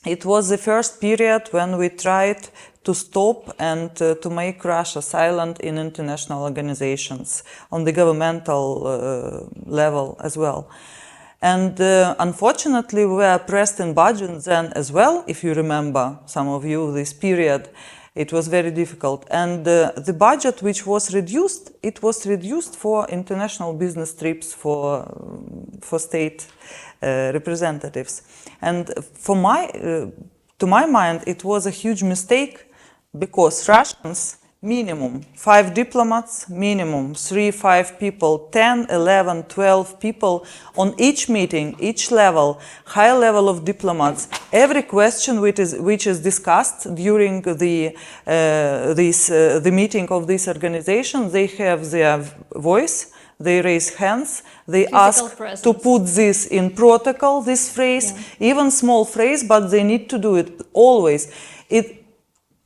it was the first period when we tried to stop and to make Russia silent in international organizations on the governmental level as well. And unfortunately, we were pressed in budget then as well. If you remember, some of you, this period, it was very difficult. And the budget which was reduced, it was reduced for international business trips for state representatives. And to my mind, it was a huge mistake, because Russians, minimum 5 diplomats, minimum 3-5 people, 10, 11, 12 people on each meeting, each level, high level of diplomats. Every question which is discussed during the meeting of this organization, they have their voice, they raise hands, they ask to put this in protocol, this phrase, even small phrase, but they need to do it always.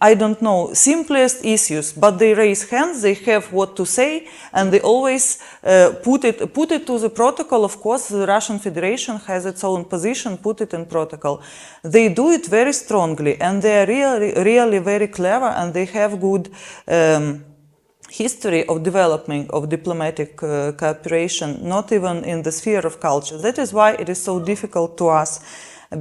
I don't know, simplest issues, but they raise hands, they have what to say, and they always put it to the protocol. Of course, the Russian Federation has its own position, put it in protocol. They do it very strongly, and they are really very clever, and they have good history of development of diplomatic cooperation, not even in the sphere of culture. That is why it is so difficult to us.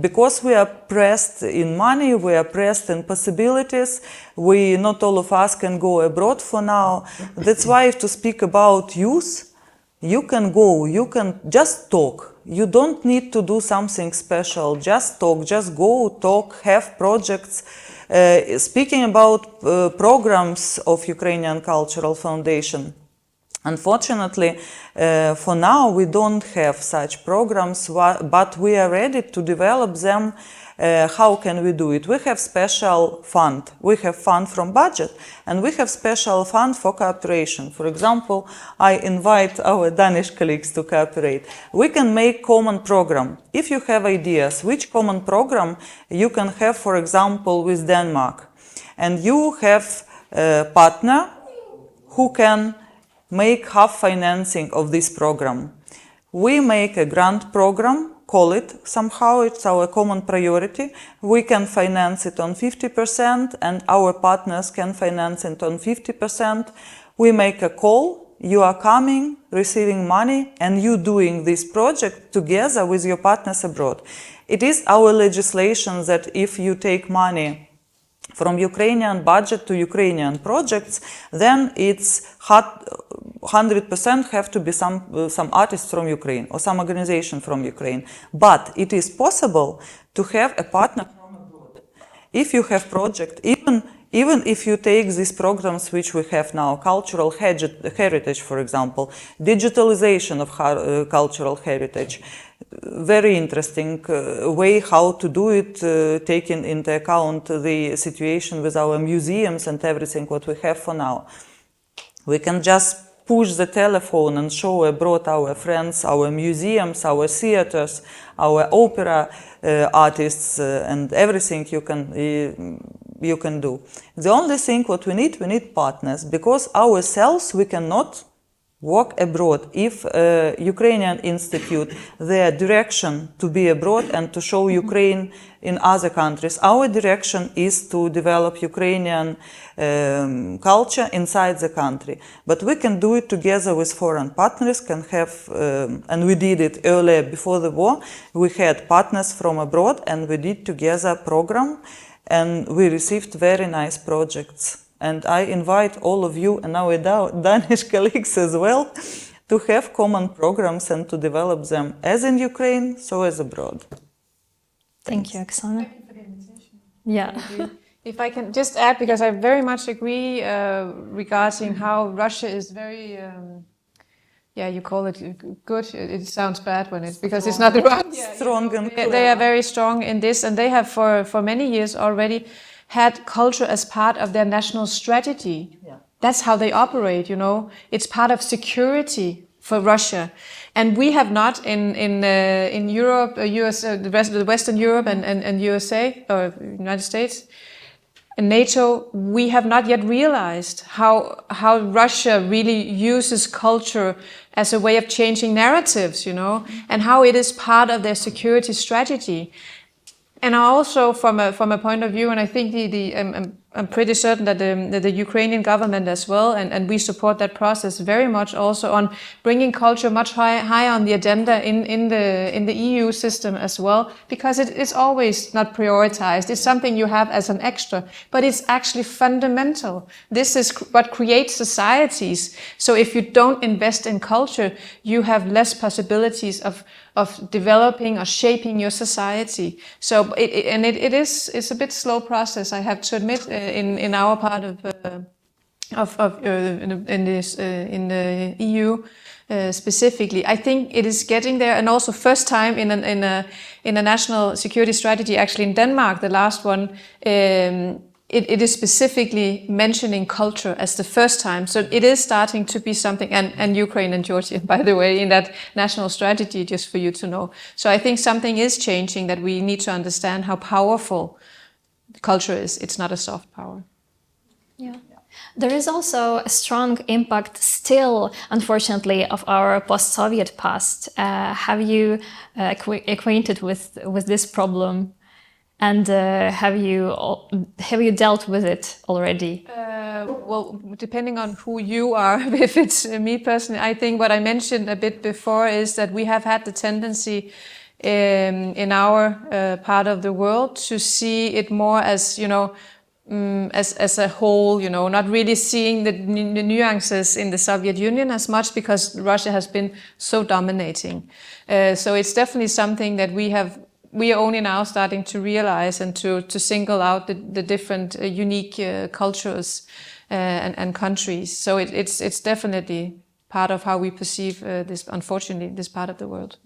Because we are pressed in money, we are pressed in possibilities, not all of us can go abroad for now. That's why, to speak about youth, you can go, you can just talk. You don't need to do something special, just talk, just go, talk, have projects. Speaking about programs of Ukrainian Cultural Foundation, unfortunately, for now, we don't have such programs, but we are ready to develop them. How can we do it? We have special fund. We have fund from budget, and we have special fund for cooperation. For example, I invite our Danish colleagues to cooperate. We can make common program. If you have ideas, which common program you can have, for example, with Denmark, and you have a partner who can make half financing of this program. We make a grant program, call it somehow, it's our common priority. We can finance it on 50%, and our partners can finance it on 50%. We make a call, you are coming, receiving money, and you doing this project together with your partners abroad. It is our legislation that if you take money from Ukrainian budget to Ukrainian projects, then it's 100% have to be some artists from Ukraine or some organization from Ukraine. But it is possible to have a partner from abroad. If you have project, even if you take these programs which we have now, cultural heritage, for example, digitalization of cultural heritage, very interesting way how to do it, taking into account the situation with our museums and everything what we have for now. We can just push the telephone and show abroad our friends, our museums, our theaters, our opera artists, and everything you can do. The only thing what we need partners, because ourselves we cannot work abroad. If Ukrainian Institute, their direction to be abroad and to show Ukraine in other countries, our direction is to develop Ukrainian culture inside the country. But we can do it together with foreign partners, can have, and we did it earlier before the war, we had partners from abroad and we did together a program and we received very nice projects. And I invite all of you and our Danish colleagues as well to have common programs and to develop them as in Ukraine, so as abroad. Thank you, Oksana. Thank you for the invitation. Yeah. If I can just add, because I very much agree regarding how Russia is very, you call it good. It sounds bad when it's because it's not the right. Strong and clear. They are very strong in this, and they have for many years already had culture as part of their national strategy. Yeah. That's how they operate, you know. It's part of security for Russia. And we have not in Europe, US, the rest of the Western Europe and USA, or United States, and NATO, we have not yet realized how Russia really uses culture as a way of changing narratives, you know, and how it is part of their security strategy. And also from a point of view, and I think I'm pretty certain that the Ukrainian government as well, and we support that process very much also on bringing culture much higher on the agenda in the EU system as well, because it is always not prioritized. It's something you have as an extra, but it's actually fundamental. This is what creates societies. So if you don't invest in culture, you have less possibilities of developing or shaping your society. So it's a bit slow process, I have to admit, in our part of the EU specifically. I think it is getting there, and also first time in a national security strategy, actually in Denmark, the last one. It is specifically mentioning culture as the first time. So it is starting to be something, and Ukraine and Georgia, by the way, in that national strategy, just for you to know. So I think something is changing, that we need to understand how powerful culture is. It's not a soft power. Yeah. There is also a strong impact still, unfortunately, of our post-Soviet past. Have you acquainted with this problem? And have you dealt with it already? Well, depending on who you are, if it's me personally, I think what I mentioned a bit before is that we have had the tendency in our part of the world to see it more as, you know, as a whole, you know, not really seeing the nuances in the Soviet Union as much, because Russia has been so dominating. So it's definitely something that we are only now starting to realize and to single out the different unique cultures and countries. So it's definitely part of how we perceive unfortunately, this part of the world.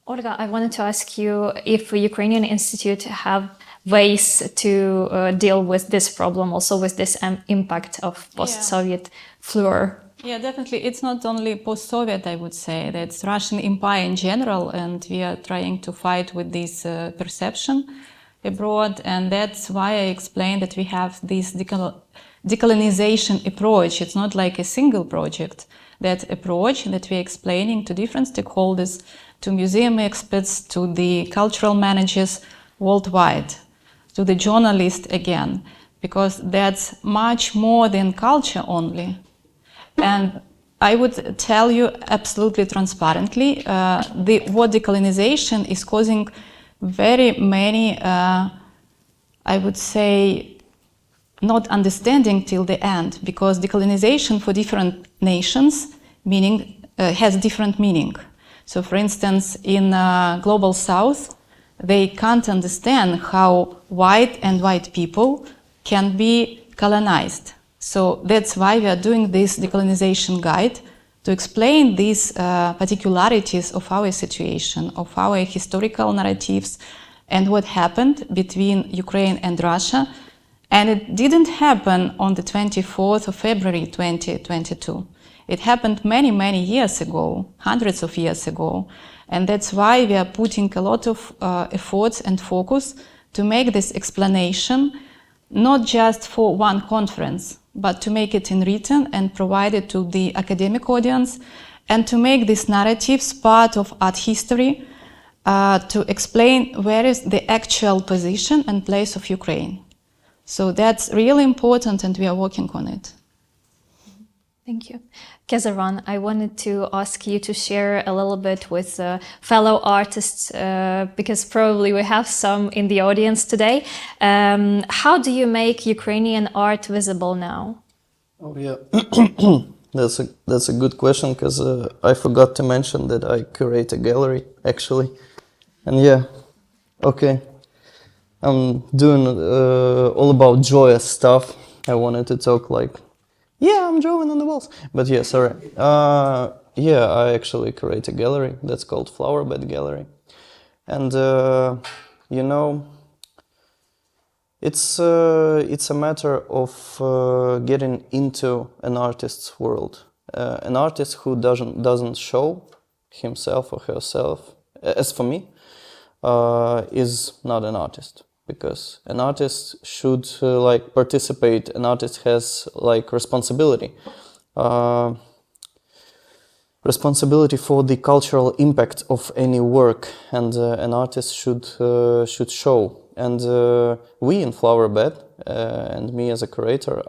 Olga, I wanted to ask you if Ukrainian Institute have ways to deal with this problem, also with this impact of post-Soviet fluor. Yeah, definitely. It's not only post-Soviet, I would say. That's Russian Empire in general, and we are trying to fight with this perception abroad. And that's why I explained that we have this decolonization approach. It's not like a single project. That approach that we're explaining to different stakeholders, to museum experts, to the cultural managers worldwide, to the journalists again, because that's much more than culture only. And I would tell you absolutely transparently, what decolonization is causing very many, I would say, not understanding till the end, because decolonization for different nations has different meaning. So, for instance, in Global South, they can't understand how white people can be colonized. So that's why we are doing this decolonization guide, to explain these particularities of our situation, of our historical narratives, and what happened between Ukraine and Russia. And it didn't happen on the 24th of February 2022. It happened many, many years ago, hundreds of years ago. And that's why we are putting a lot of efforts and focus to make this explanation not just for one conference, but to make it in written and provide it to the academic audience, and to make these narratives part of art history, to explain where is the actual position and place of Ukraine. So that's really important, and we are working on it. Thank you. Kateryna, I wanted to ask you to share a little bit with fellow artists, because probably we have some in the audience today. How do you make Ukrainian art visible now? Oh yeah, that's a good question, because I forgot to mention that I curate a gallery actually, and yeah, okay, I'm doing all about joyous stuff. I wanted to talk like, yeah, I'm drawing on the walls. But yeah, sorry. Yeah, I actually create a gallery that's called Flowerbed Gallery. And, you know, it's a matter of getting into an artist's world. An artist who doesn't show himself or herself, as for me, is not an artist. Because an artist should like participate. An artist has like responsibility for the cultural impact of any work, and an artist should show. And we in Flowerbed, and me as a curator,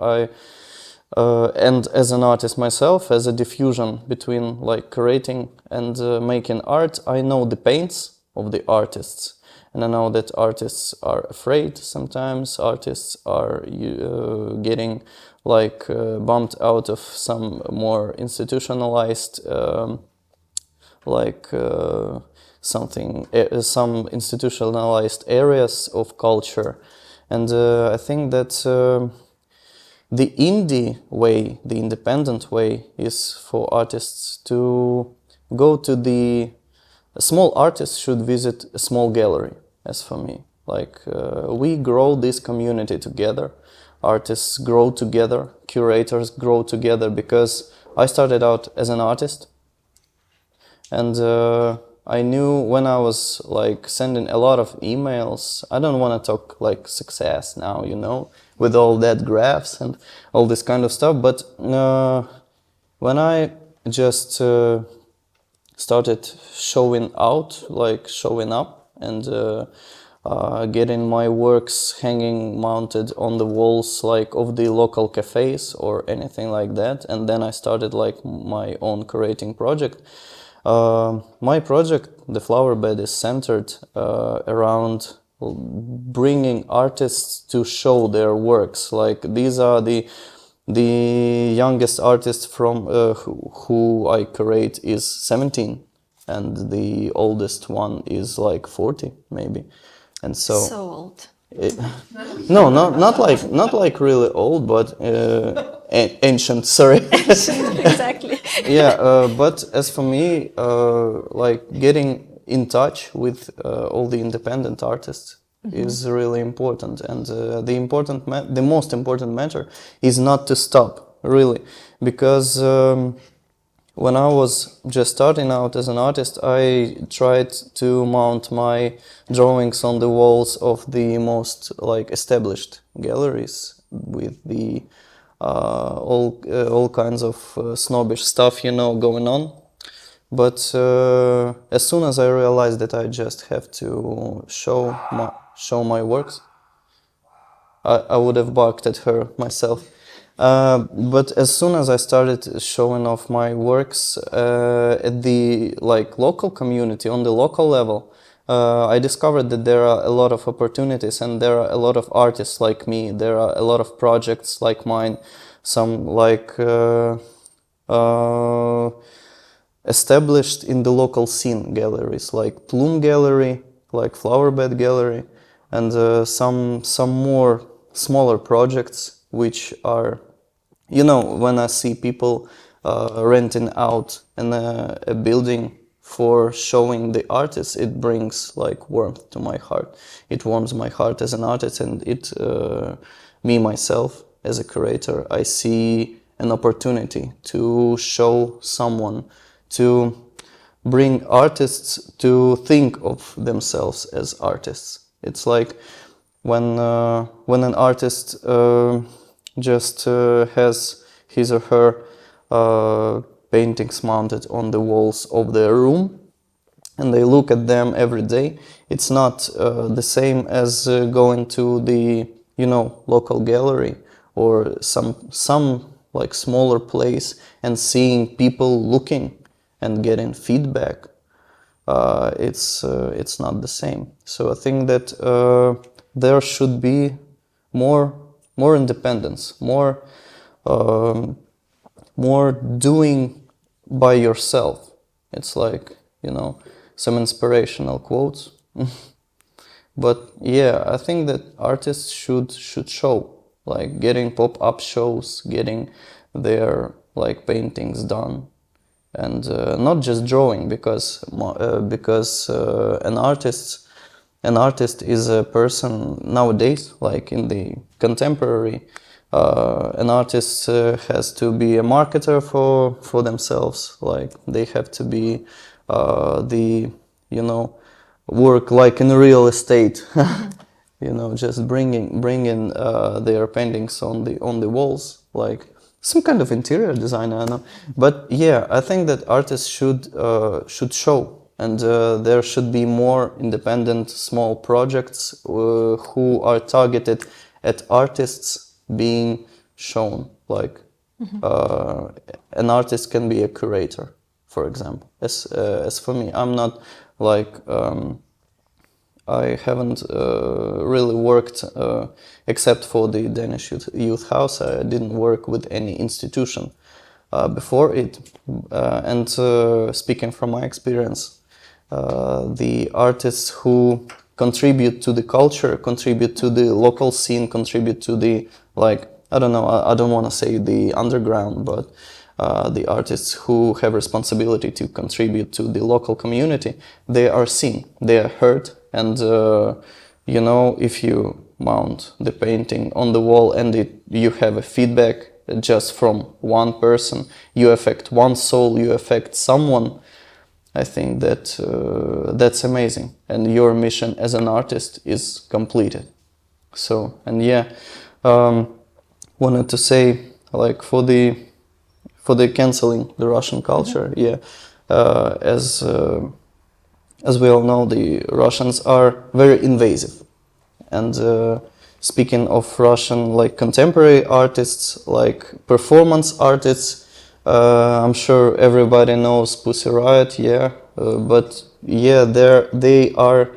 and as an artist myself, as a diffusion between like curating and making art, I know the pains of the artists. And I know that artists are afraid sometimes. Artists are getting like bumped out of some more institutionalized, some institutionalized areas of culture. And I think that the indie way, the independent way, is for artists to go to a small artist should visit a small gallery, as for me. Like, we grow this community together. Artists grow together, curators grow together, because I started out as an artist. And I knew when I was like sending a lot of emails, I don't want to talk like success now, you know, with all that graphs and all this kind of stuff. But when I just started showing out, like showing up, and getting my works hanging, mounted on the walls, like of the local cafes or anything like that, and then I started like my own curating project. My project, the Flowerbed, is centered around bringing artists to show their works. Like, these are the youngest artist from who I curate is 17, and the oldest one is like 40 maybe, and so old. No, not like really old, but ancient. Sorry. Exactly. Yeah, but as for me, like getting in touch with all the independent artists is really important, and the most important matter is not to stop, really, because when I was just starting out as an artist, I tried to mount my drawings on the walls of the most like established galleries with the all kinds of snobbish stuff, you know, going on. But as soon as I realized that I just have to show my works, I would have barked at her myself. But as soon as I started showing off my works at the like local community, on the local level, I discovered that there are a lot of opportunities and there are a lot of artists like me. There are a lot of projects like mine, some like established in the local scene galleries, like Plume Gallery, like Flowerbed Gallery, and some more smaller projects which are, you know, when I see people renting out a building for showing the artists, it brings like warmth to my heart. It warms my heart as an artist, and it me myself as a curator, I see an opportunity to show someone, to bring artists to think of themselves as artists. It's like when an artist just has his or her paintings mounted on the walls of their room, and they look at them every day. It's not the same as going to the, you know, local gallery or some like smaller place and seeing people looking and getting feedback. It's not the same. So I think that there should be more independence, more doing by yourself. It's like, you know, some inspirational quotes. But yeah, I think that artists should show, like getting pop-up shows, getting their like paintings done, and not just drawing, because an artist is a person nowadays, like in the contemporary. An artist has to be a marketer for themselves. Like they have to be work like in real estate. You know, just bringing their paintings on the walls, like some kind of interior designer, I know. But yeah, I think that artists should show, and there should be more independent small projects who are targeted at artists being shown. Like an artist can be a curator, for example. As for me, I'm not like I haven't really worked, except for the Danish Youth House. I didn't work with any institution before it. And speaking from my experience, the artists who contribute to the culture, contribute to the local scene, contribute to the, like, I don't know, I don't want to say the underground, but the artists who have responsibility to contribute to the local community, they are seen, they are heard. And you know, if you mount the painting on the wall and you have a feedback just from one person, you affect one soul, you affect someone, I think that that's amazing, and your mission as an artist is completed. So, and yeah, wanted to say, like, for the canceling the Russian culture, yeah, as we all know, the Russians are very invasive. And speaking of Russian, like, contemporary artists, like performance artists, I'm sure everybody knows Pussy Riot, yeah, but yeah, they are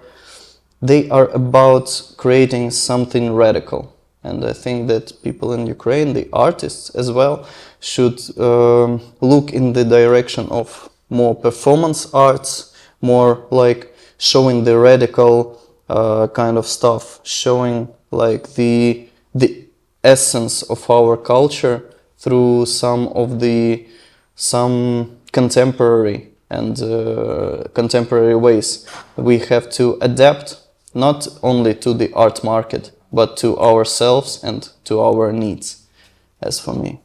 about creating something radical. And I think that people in Ukraine, the artists as well, should look in the direction of more performance arts, more like showing the radical kind of stuff, showing like the essence of our culture through some contemporary and contemporary ways. We have to adapt not only to the art market, but to ourselves and to our needs, as for me.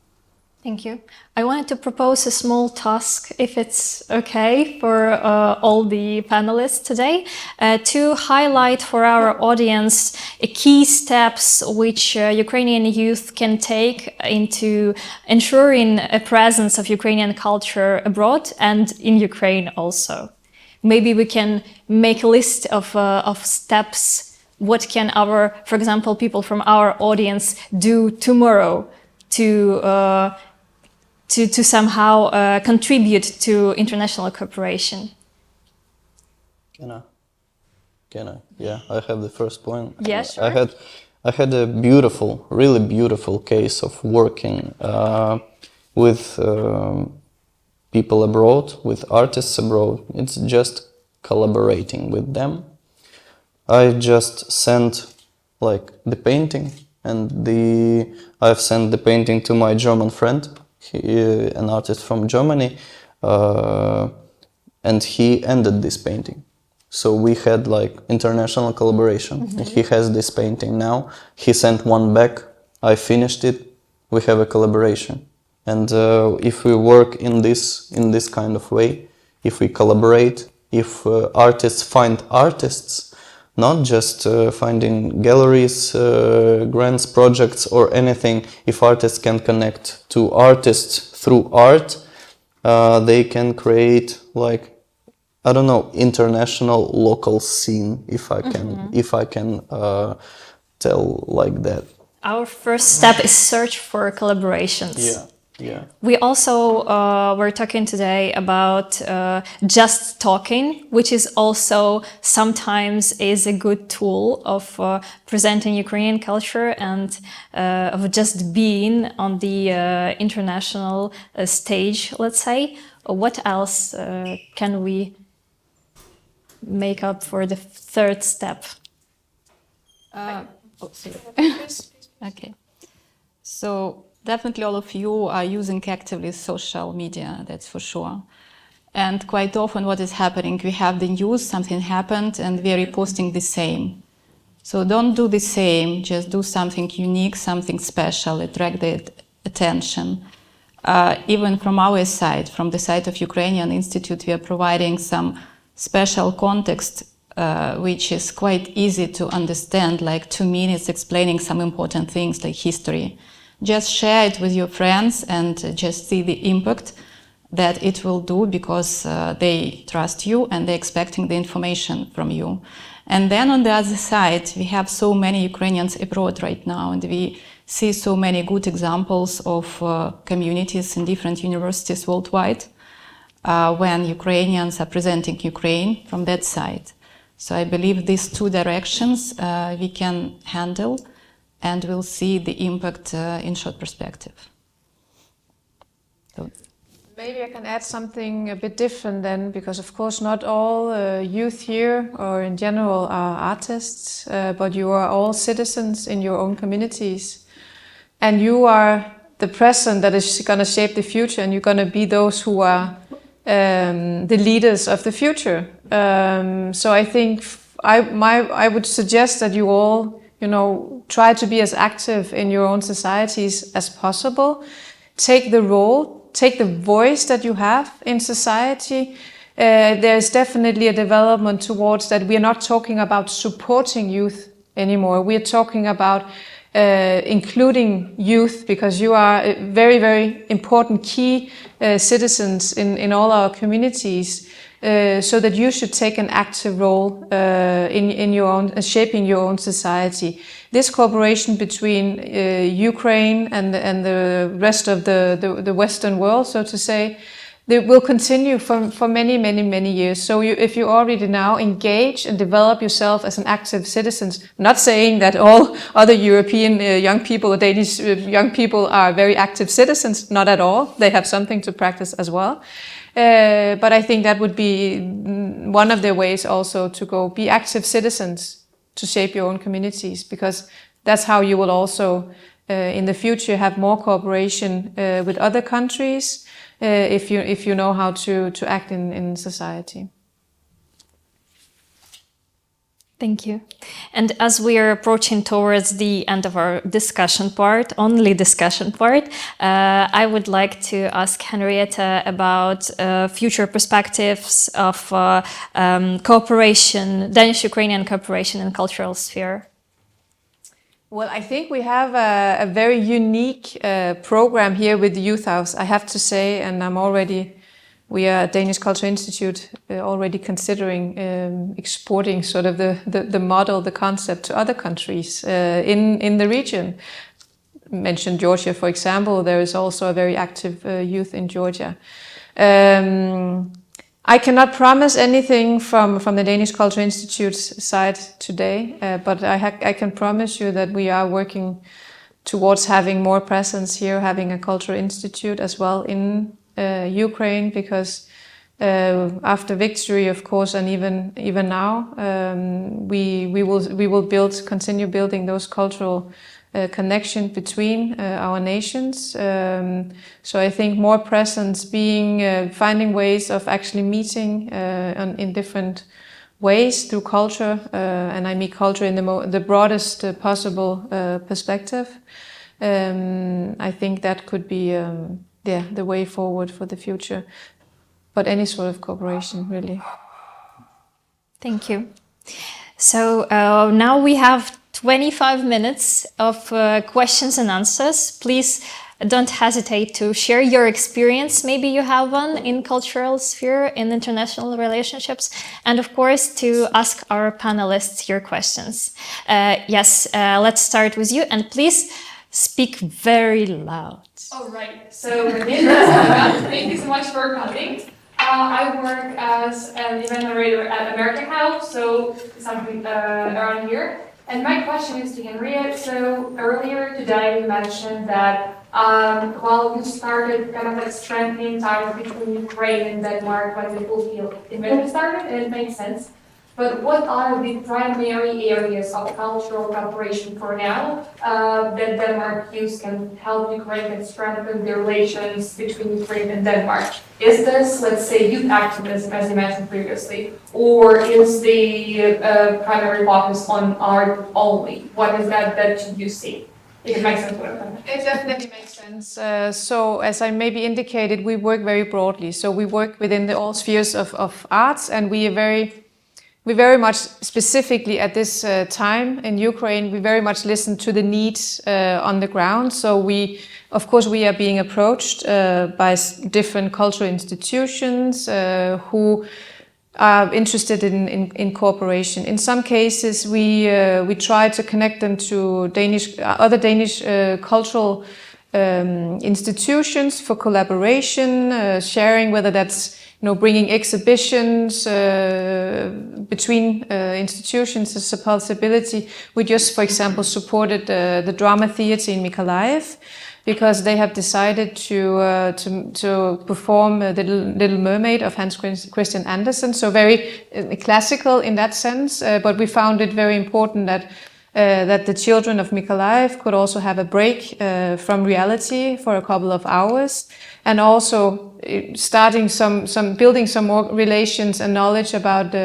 Thank you. I wanted to propose a small task, if it's okay for all the panelists today, to highlight for our audience key steps which Ukrainian youth can take into ensuring a presence of Ukrainian culture abroad and in Ukraine also. Maybe we can make a list of steps. What can our, for example, people from our audience do tomorrow to somehow contribute to international cooperation? Can I? Can I? Yeah, I have the first point. Yeah, sure. I had a beautiful, really beautiful case of working with people abroad, with artists abroad. It's just collaborating with them. I just sent like the painting, and I've sent the painting to my German friend, an artist from Germany, and he ended this painting. So we had like international collaboration. He has this painting now. He sent one back. I finished it. We have a collaboration. And if we work in this kind of way, if we collaborate, if artists find artists, not just finding galleries, grants, projects, or anything, if artists can connect to artists through art, they can create like, I don't know, international local scene, if I can tell like that. Our first step is search for collaborations. Yeah. We also were talking today about just talking, which is also sometimes is a good tool of presenting Ukrainian culture and of just being on the international stage, let's say. What else can we make up for the third step? Okay. So definitely all of you are using actively social media, that's for sure. And quite often what is happening, we have the news, something happened, and we are reposting the same. So don't do the same, just do something unique, something special, attract the attention. Even from our side, from the side of Ukrainian Institute, we are providing some special context which is quite easy to understand, like 2 minutes explaining some important things like history. Just share it with your friends and just see the impact that it will do, because they trust you and they're expecting the information from you. And then on the other side, we have so many Ukrainians abroad right now, and we see so many good examples of communities in different universities worldwide when Ukrainians are presenting Ukraine from that side. So I believe these two directions we can handle, and we'll see the impact in short perspective. So. Maybe I can add something a bit different then, because of course not all youth here or in general are artists, but you are all citizens in your own communities. And you are the present that is going to shape the future, and you're going to be those who are the leaders of the future. So I think I would suggest that you all, try to be as active in your own societies as possible. Take the role, take the voice that you have in society. There's definitely a development towards that. We are not talking about supporting youth anymore. We are talking about including youth, because you are very, very important key citizens in all our communities, so that you should take an active role in your own shaping your own society. This cooperation between Ukraine and the rest of the Western world, so to say, they will continue for many, many, many years. So if you already now engage and develop yourself as an active citizen, not saying that all other European young people or Danish young people are very active citizens, not at all. They have something to practice as well. But I think that would be one of the ways also to go be active citizens to shape your own communities, because that's how you will also in the future have more cooperation with other countries, if you know how to act in society. Thank you. And as we are approaching towards the end of our discussion part, only discussion part, I would like to ask Henriette about future perspectives of cooperation, Danish-Ukrainian cooperation in cultural sphere. Well, I think we have a very unique program here with the Youth House, I have to say, and we are at Danish Cultural Institute already considering exporting sort of the model, the concept to other countries in the region. Mentioned Georgia, for example. There is also a very active youth in Georgia. I cannot promise anything from the Danish Cultural Institute's side today, but I can promise you that we are working towards having more presence here, having a cultural institute as well in Ukraine, because after victory, of course, and even now, we will continue building those cultural connection between our nations. So I think more presence, finding ways of actually meeting in different ways through culture, and I mean culture in the broadest possible perspective. I think that could be the way forward for the future. But any sort of cooperation, really. Thank you. So now we have 25 minutes of questions and answers. Please don't hesitate to share your experience. Maybe you have one in cultural sphere, in international relationships, and of course to ask our panelists your questions. Yes, let's start with you, and please speak very loud. All right. So my name is Olga. Thank you so much for coming. I work as an event moderator at American House, so something around here. And my question is to Henriette. So earlier today you mentioned that while you started kind of like strengthening ties between Ukraine and Denmark when the full field invasion started, and it makes sense. But what are the primary areas of cultural cooperation for now that Denmark views can help Ukraine and strengthen the relations between Ukraine and Denmark? Is this, let's say, youth activism, as you mentioned previously, or is the primary focus on art only? What is that you see? If it makes sense, what I'm saying. It definitely makes sense. So, as I maybe indicated, we work very broadly. So we work within all spheres of arts, and we very much, specifically at this time in Ukraine, we very much listen to the needs on the ground. So of course, we are being approached by different cultural institutions who are interested in cooperation. In some cases, we try to connect them to other Danish cultural institutions for collaboration, sharing, whether that's bringing exhibitions between institutions is a possibility. We just, for example, supported the drama theatre in Mykolaiv because they have decided to perform The Little Mermaid of Hans Christian Andersen. So very classical in that sense, but we found it very important that the children of Mykolaiv could also have a break from reality for a couple of hours, and also building some more relations and knowledge about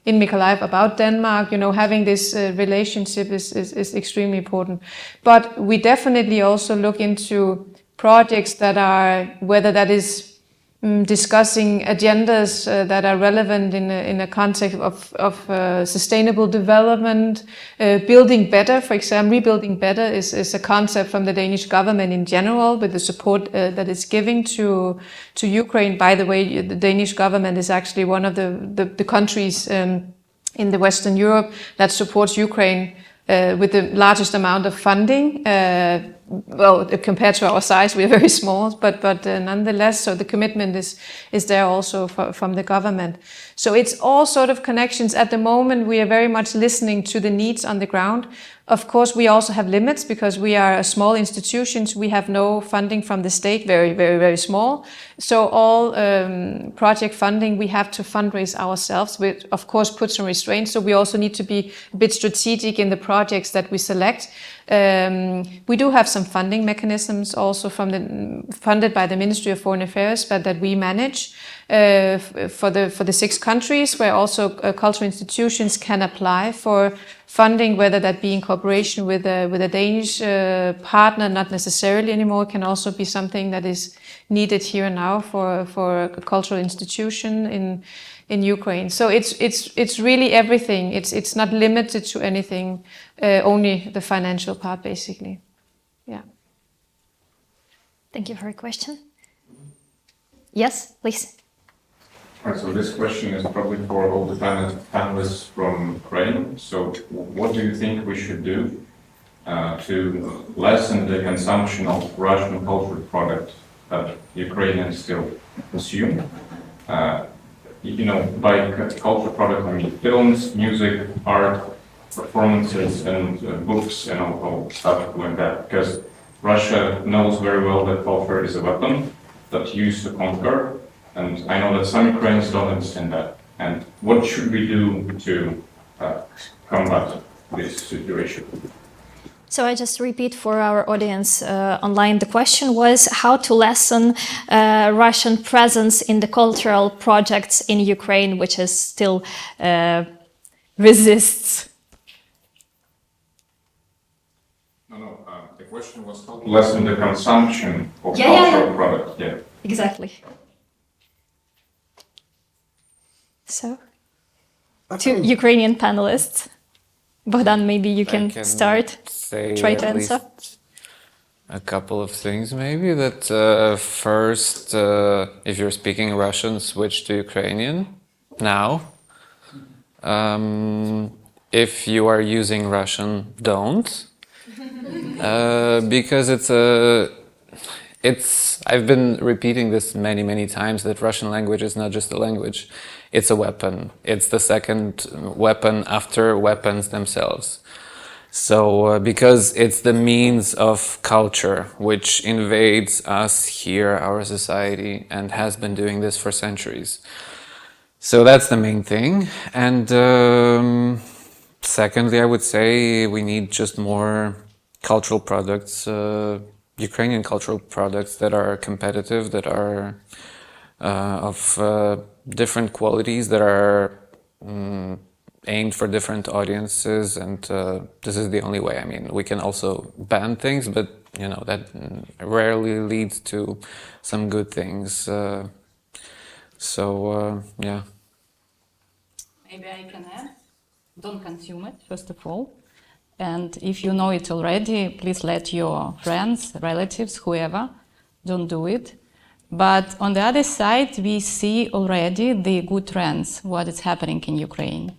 in Mykolaiv about Denmark. Having this relationship is extremely important. But we definitely also look into projects that are, whether that is discussing agendas that are relevant in a context of sustainable development, building better. For example, rebuilding better is a concept from the Danish government in general, with the support that it's giving to Ukraine. By the way, the Danish government is actually one of the countries in the Western Europe that supports Ukraine with the largest amount of funding. Well, compared to our size, we are very small, but nonetheless, so the commitment is there also from the government. So it's all sort of connections. At the moment, we are very much listening to the needs on the ground. Of course, we also have limits because we are a small institutions. We have no funding from the state, very, very, very small. So all project funding, we have to fundraise ourselves, which of course puts some restraints. So we also need to be a bit strategic in the projects that we select. We do have some funding mechanisms also funded by the Ministry of Foreign Affairs, but that we manage for the 6 countries, where also cultural institutions can apply for funding, whether that be in cooperation with a Danish partner, not necessarily anymore, can also be something that is needed here and now for a cultural institution in Ukraine. So it's really everything. It's not limited to anything, only the financial part, basically. Yeah. Thank you for your question. Yes, please. Right, so this question is probably for all the panelists from Ukraine. So what do you think we should do to lessen the consumption of Russian cultural products that Ukrainians still consume? by cultural product, I mean films, music, art, performances, and books, and all stuff like that. Because Russia knows very well that culture is a weapon that's used to conquer, and I know that some Ukrainians don't understand that. And what should we do to combat this situation? So I just repeat for our audience online. The question was how to lessen Russian presence in the cultural projects in Ukraine, which is still resists. No. The question was how to lessen the consumption of cultural products. Yeah. Exactly. So, to Ukrainian panelists, Bohdan, maybe you can start. Try to answer. A couple of things, maybe. That first, if you're speaking Russian, switch to Ukrainian now. If you are using Russian, don't. Because I've been repeating this many times, that Russian language is not just a language, it's a weapon. It's the second weapon after weapons themselves. So, because it's the means of culture which invades us here, our society, and has been doing this for centuries. So that's the main thing. And secondly, I would say we need just more cultural products, Ukrainian cultural products that are competitive, that are of different qualities, that are aimed for different audiences, and this is the only way. I mean, we can also ban things, but that rarely leads to some good things. Yeah. Maybe I can add, don't consume it, first of all. And if you know it already, please let your friends, relatives, whoever, don't do it. But on the other side, we see already the good trends, what is happening in Ukraine.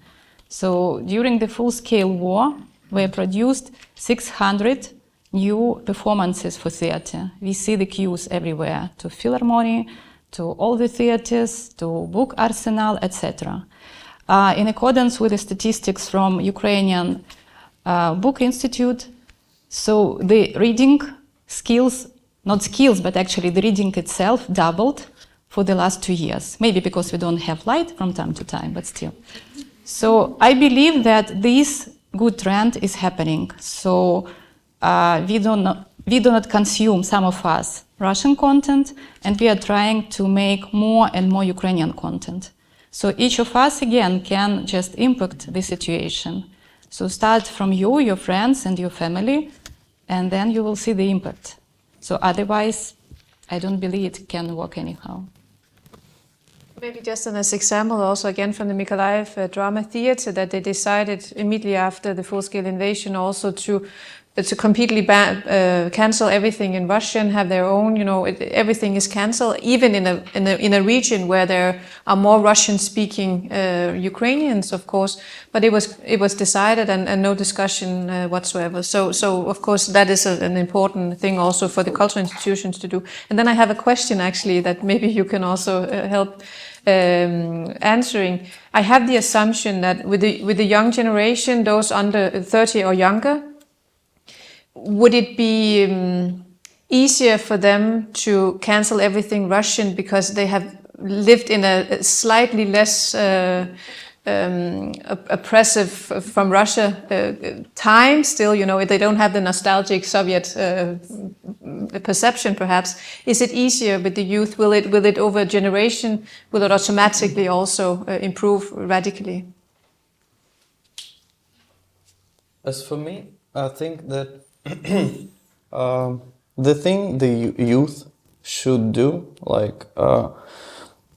So during the full-scale war, we produced 600 new performances for theater. We see the queues everywhere, to Philharmonic, to all the theaters, to book arsenal, etc. In accordance with the statistics from Ukrainian Book Institute, so the reading skills, not skills, but actually the reading itself doubled for the last 2 years. Maybe because we don't have light from time to time, but still. So I believe that this good trend is happening. So we do not consume, some of us, Russian content, and we are trying to make more and more Ukrainian content. So each of us, again, can just impact the situation. So start from you, your friends, and your family, and then you will see the impact. So otherwise, I don't believe it can work anyhow. Maybe just as example, also again from the Mykolaiv Drama Theatre, that they decided immediately after the full-scale invasion also to completely cancel everything in Russian, have their own, everything is cancelled, even in a region where there are more Russian-speaking Ukrainians, of course. But it was decided and no discussion whatsoever. So of course that is an important thing also for the cultural institutions to do. And then I have a question actually that maybe you can also help answering. I have the assumption that with the young generation, those under 30 or younger, would it be easier for them to cancel everything Russian because they have lived in a slightly less oppressive from Russia time still, they don't have the nostalgic Soviet perception perhaps. Is it easier with the youth? Will it over a generation, will it automatically also improve radically? As for me, I think that the thing the youth should do, like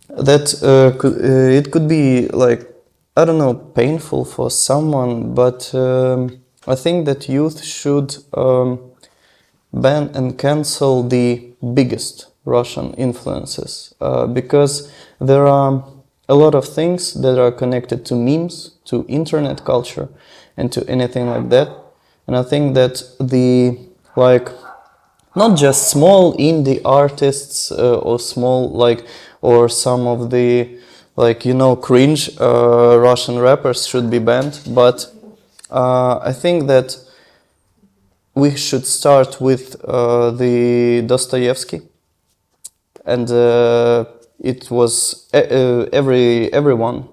it could be like, I don't know, painful for someone, but I think that youth should ban and cancel the biggest Russian influences, because there are a lot of things that are connected to memes, to internet culture, and to anything like that. And I think that not just small indie artists or small or some of the like, you know, cringe Russian rappers should be banned, but I think that we should start with the Dostoevsky, and it was everyone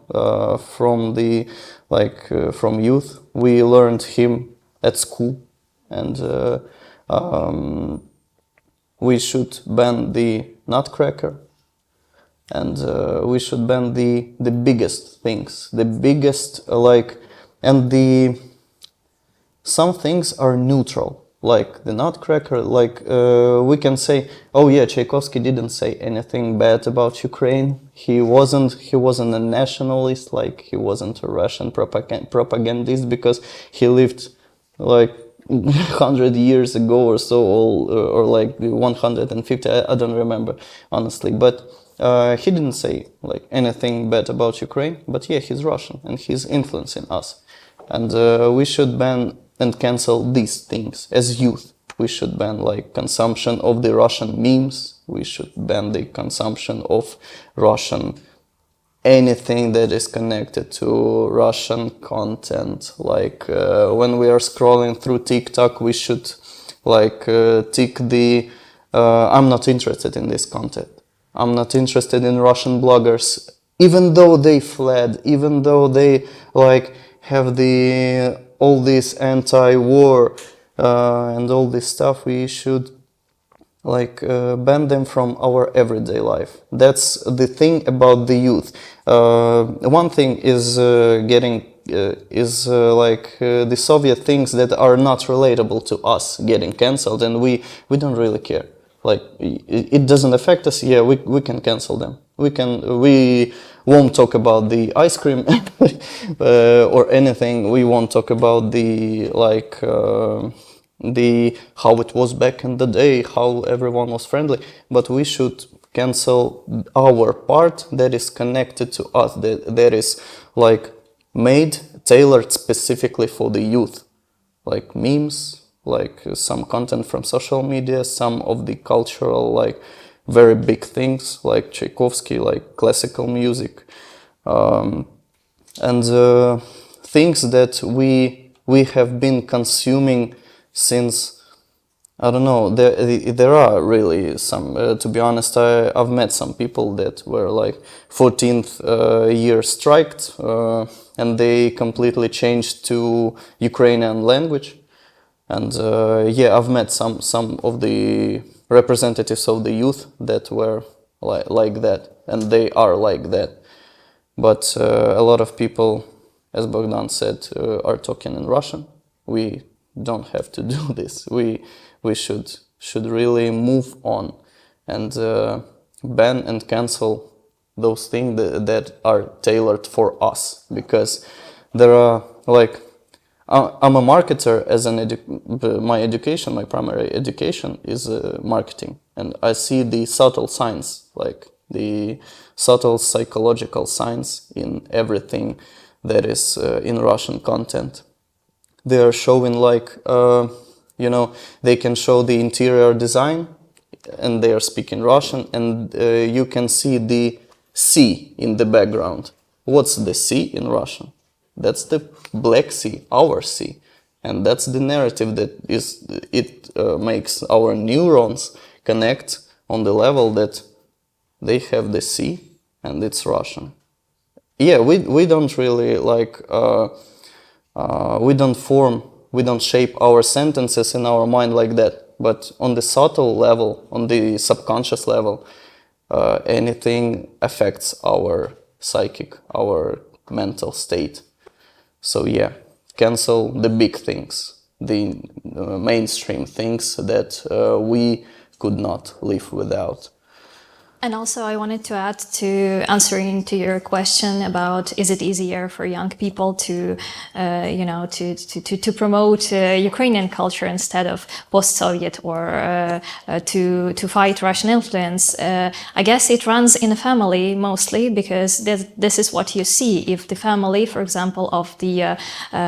from the from youth. We learned him at school, and we should ban the Nutcracker, and we should ban the biggest things, the biggest and some things are neutral, like the Nutcracker. Like we can say, oh yeah, Tchaikovsky didn't say anything bad about Ukraine. He wasn't a nationalist, like he wasn't a Russian propagandist, because he lived like 100 years ago or so, or like 150. I don't remember honestly, but he didn't say like anything bad about Ukraine. But yeah, he's Russian and he's influencing us, and we should ban and cancel these things as youth. We should ban like consumption of the Russian memes. We should ban the consumption of Russian anything that is connected to Russian content. Like when we are scrolling through TikTok, we should like tick the I'm not interested in this content. I'm not interested in Russian bloggers, even though they fled, even though they like have the all this anti-war and all this stuff. We should like ban them from our everyday life. That's the thing about the youth. One thing is the Soviet things that are not relatable to us getting cancelled, and we don't really care. Like it doesn't affect us. Yeah, we can cancel them. We won't talk about the ice cream or anything. We won't talk about the how it was back in the day, how everyone was friendly. But we should cancel our part that is connected to us, that is like tailored specifically for the youth, like memes, like some content from social media, some of the cultural like very big things like Tchaikovsky, like classical music, and things that we have been consuming since, I don't know, there are really some, to be honest, I've met some people that were like 14th year striked, and they completely changed to Ukrainian language. And yeah, I've met some of the representatives of the youth that were like that, and they are like that. But a lot of people, as Bohdan said, are talking in Russian. We don't have to do this. We should really move on and ban and cancel those things that are tailored for us, because there are like, I'm a marketer. As my primary education is marketing, and I see the subtle signs, like the subtle psychological signs in everything that is in Russian content. They are showing like, you know, they can show the interior design, and they are speaking Russian, and you can see the sea in the background. What's the sea in Russian? That's the Black Sea, our sea. And that's the narrative that makes our neurons connect on the level that they have the sea and it's Russian. Yeah, we don't really like, we don't shape our sentences in our mind like that. But on the subtle level, on the subconscious level, anything affects our psychic, our mental state. So yeah, cancel the big things, the mainstream things that we could not live without. And also I wanted to add to answering to your question about, is it easier for young people to, to promote Ukrainian culture instead of post-Soviet, or to fight Russian influence? I guess it runs in a family mostly, because this is what you see. If the family, for example, of the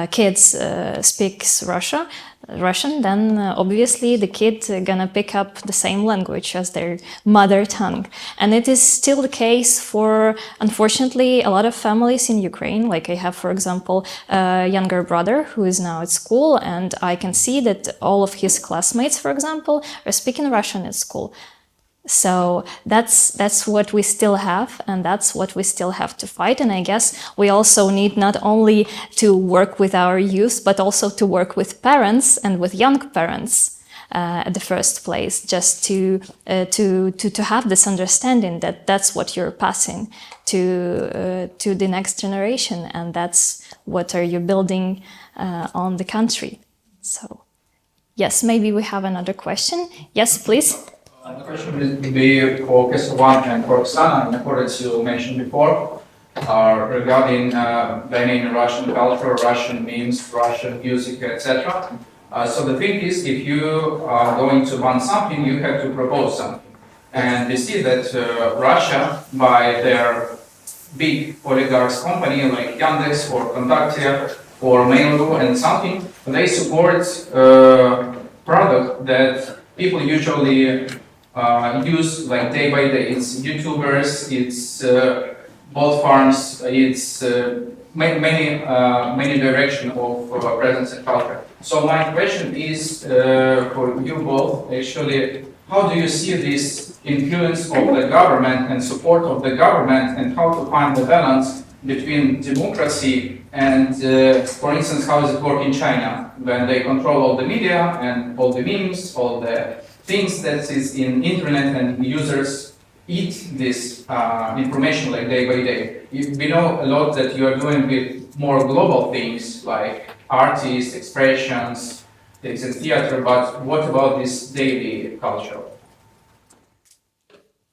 kids speaks Russia, Russian, then obviously the kid gonna pick up the same language as their mother tongue. And it is still the case for, unfortunately, a lot of families in Ukraine. Like I have, for example, a younger brother who is now at school, and I can see that all of his classmates, for example, are speaking Russian at school. So that's what we still have, and that's what we still have to fight. And I guess we also need not only to work with our youth, but also to work with parents and with young parents at the first place, just to have this understanding that that's what you're passing to the next generation, and that's what are you building on the country. So yes, maybe we have another question. Yes, please. The question would be for Kesavan and for Oksana, in accordance you mentioned before, regarding banning Russian culture, Russian memes, Russian music, etc. So the thing is, if you are going to ban something, you have to propose something. And we see that Russia, by their big oligarchs company like Yandex or Contaktia or Mail.ru and something, they support product that people usually use like day by day. It's YouTubers, it's both farms, it's many direction of presence and culture. So my question is for you both, actually, how do you see this influence of the government and support of the government, and how to find the balance between democracy and, for instance, how does it work in China when they control all the media and all the memes, all the things that is in internet, and users eat this information like day by day. We know a lot that you are doing with more global things like artists, expressions, things in theater, but what about this daily culture?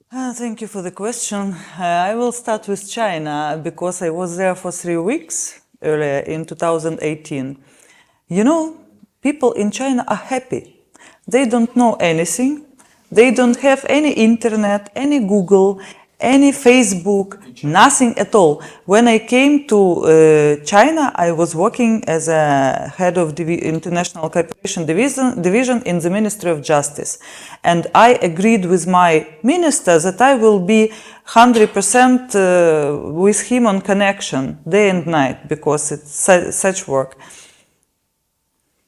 Thank you for the question. I will start with China because I was there for 3 weeks earlier in 2018. You know, people in China are happy. They don't know anything. They don't have any internet, any Google, any Facebook, nothing at all. When I came to China, I was working as a head of International Cooperation Division in the Ministry of Justice. And I agreed with my minister that I will be 100% with him on connection, day and night, because it's such work.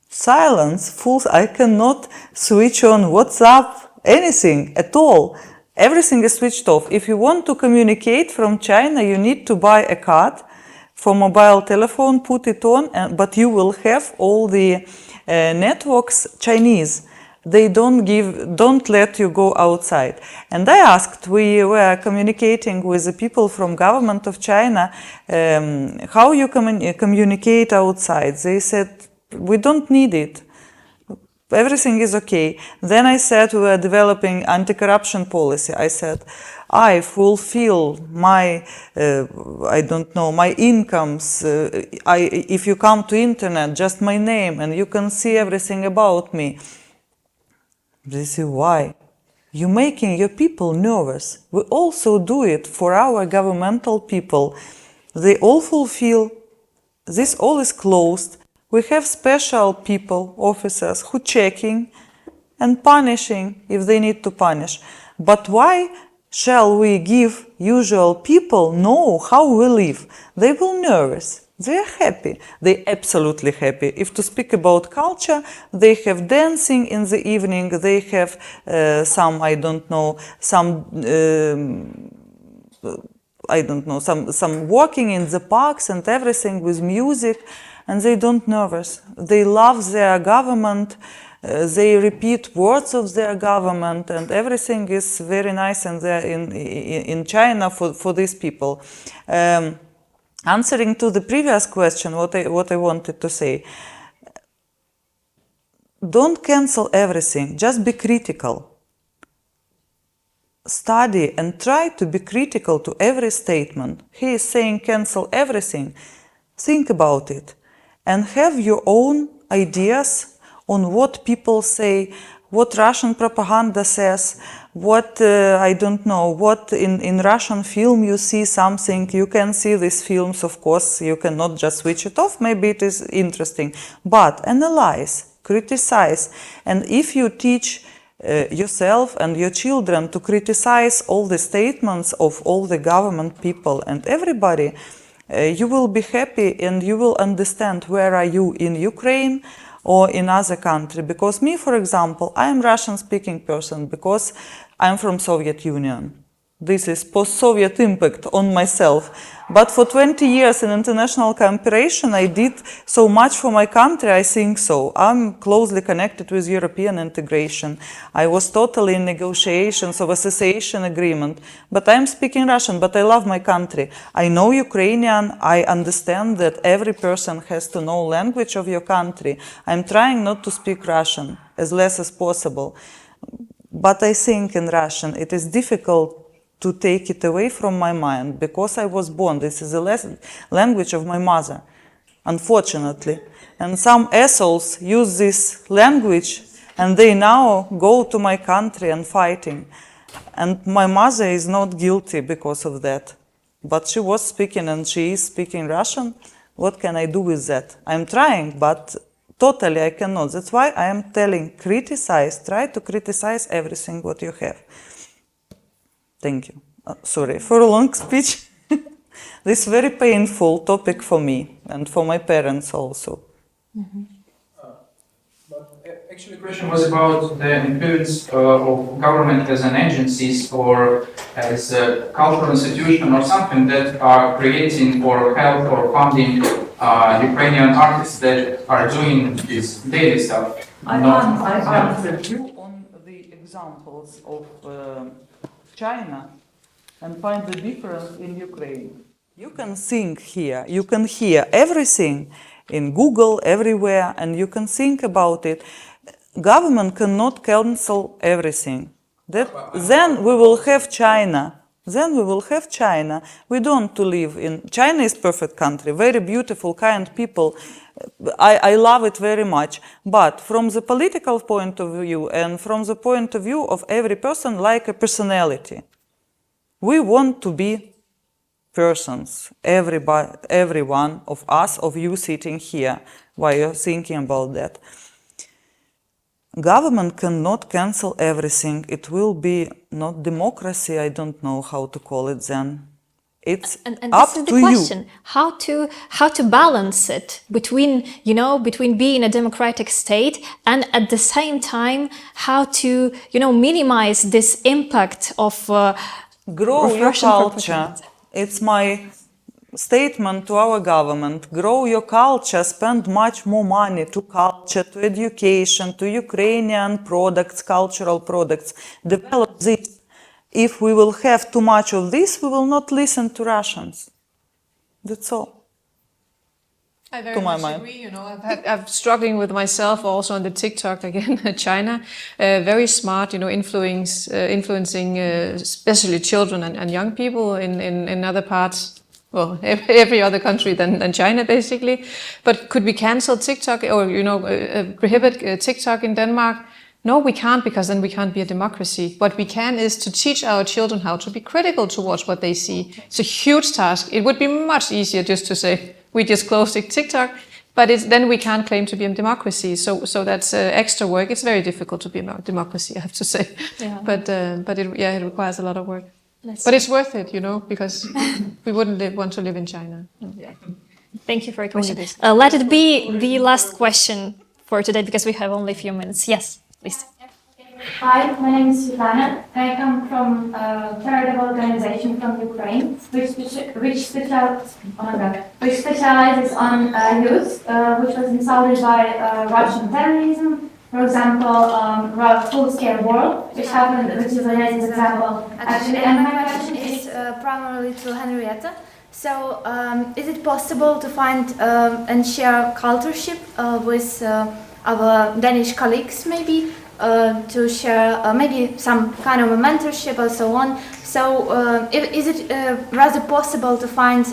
Silence, fools, I cannot switch on WhatsApp, anything at all. Everything is switched off. If you want to communicate from China, you need to buy a card for mobile telephone, put it on, but you will have all the networks Chinese. They don't let you go outside. And I asked, we were communicating with the people from government of China, how you communicate outside. They said, we don't need it. Everything is okay. Then I said we were developing anti-corruption policy. I said, I fulfill my, my incomes. If you come to internet, just my name, and you can see everything about me. They say, why? You're making your people nervous. We also do it for our governmental people. They all fulfill. This all is closed. We have special people, officers, who checking and punishing if they need to punish. But why shall we give usual people know how we live? They will nervous. They are happy. They absolutely happy. If to speak about culture, they have dancing in the evening. They have some walking in the parks and everything with music. And they don't nervous. They love their government. They repeat words of their government, and everything is very nice in China for these people. Answering to the previous question, what I wanted to say, don't cancel everything. Just be critical. Study and try to be critical to every statement. He is saying cancel everything. Think about it. And have your own ideas on what people say, what Russian propaganda says, what, what in Russian film you see something, you can see these films, of course, you cannot just switch it off, maybe it is interesting, but analyze criticize. And if you teach yourself and your children to criticize all the statements of all the government people and everybody, you will be happy and you will understand where are you in Ukraine or in other country. Because me, for example, I am Russian-speaking person because I'm from Soviet Union. This is post-Soviet impact on myself. But for 20 years in international cooperation, I did so much for my country, I think so. I'm closely connected with European integration. I was totally in negotiations of association agreement. But I'm speaking Russian, but I love my country. I know Ukrainian. I understand that every person has to know language of your country. I'm trying not to speak Russian as less as possible. But I think in Russian it is difficult to take it away from my mind because I was born. This is the language of my mother, unfortunately. And some assholes use this language and they now go to my country and fighting. And my mother is not guilty because of that. But she was speaking and she is speaking Russian. What can I do with that? I'm trying, but totally I cannot. That's why I am telling, criticize, try to criticize everything what you have. Thank you. Sorry for a long speech. This is a very painful topic for me and for my parents also. Mm-hmm. But actually, the question was about the influence of government as an agencies or as a cultural institution or something that are creating or help or funding Ukrainian artists that are doing this daily stuff. I answered you on the examples of China and find the difference in Ukraine. You can think here, you can hear everything in Google, everywhere, and you can think about it. Government cannot cancel everything. Then we will have China. Then we will have China. We don't want to live in... China is perfect country, very beautiful, kind people. I love it very much. But from the political point of view and from the point of view of every person like a personality, we want to be persons, every one of us, of you sitting here, while you're thinking about that. Government cannot cancel everything. It will be not democracy, I don't know how to call it then. It's and up this is to the question: you. how to balance it between between being a democratic state and at the same time how to minimize this impact of grow your Russian culture. propaganda. It's my statement to our government. Grow your culture, spend much more money to culture, to education, to Ukrainian products, cultural products. Develop this. If we will have too much of this, we will not listen to Russians. That's all. I very much agree. I'm struggling with myself also on the TikTok again, China. Very smart, influencing especially children and young people in other parts. Well, every other country than China, basically. But could we cancel TikTok or prohibit TikTok in Denmark? No, we can't, because then we can't be a democracy. What we can is to teach our children how to be critical towards what they see. It's a huge task. It would be much easier just to say, we just closed TikTok, but then we can't claim to be a democracy. So that's extra work. It's very difficult to be a democracy, I have to say. Yeah. But it requires a lot of work. But it's worth it, because we wouldn't want to live in China. Yeah. Thank you for your question. Let it be the last question for today, because we have only a few minutes. Yes, please. Hi, my name is Svetlana. I come from a charitable organization from Ukraine, which specializes on youth, which was insulted by Russian terrorism. For example, full-scale war, which is the latest example. Actually, and my question is primarily to Henriette. So, is it possible to find and share cultureship with our Danish colleagues, maybe? To share maybe some kind of a mentorship or so on. So is it rather possible to find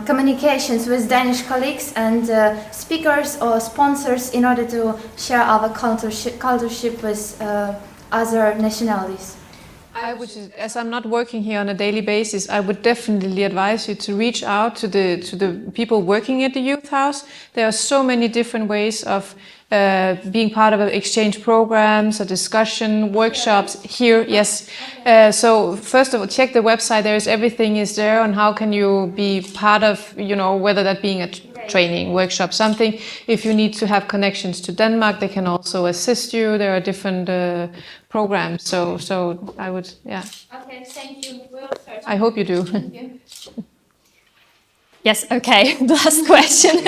communications with Danish colleagues and speakers or sponsors in order to share our cultureship with other nationalities? I I would, as I'm not working here on a daily basis, I would definitely advise you to reach out to the people working at the youth house. There are so many different ways of being part of exchange programs, a discussion, workshops here. Yes. So first of all, check the website. Everything is there on how can you be part of, you know, whether that being a training, workshop, something. If you need to have connections to Denmark, they can also assist you. There are different programs. So I would, yeah. Okay, thank you. We'll start. I hope you do. Yes, okay. The last question.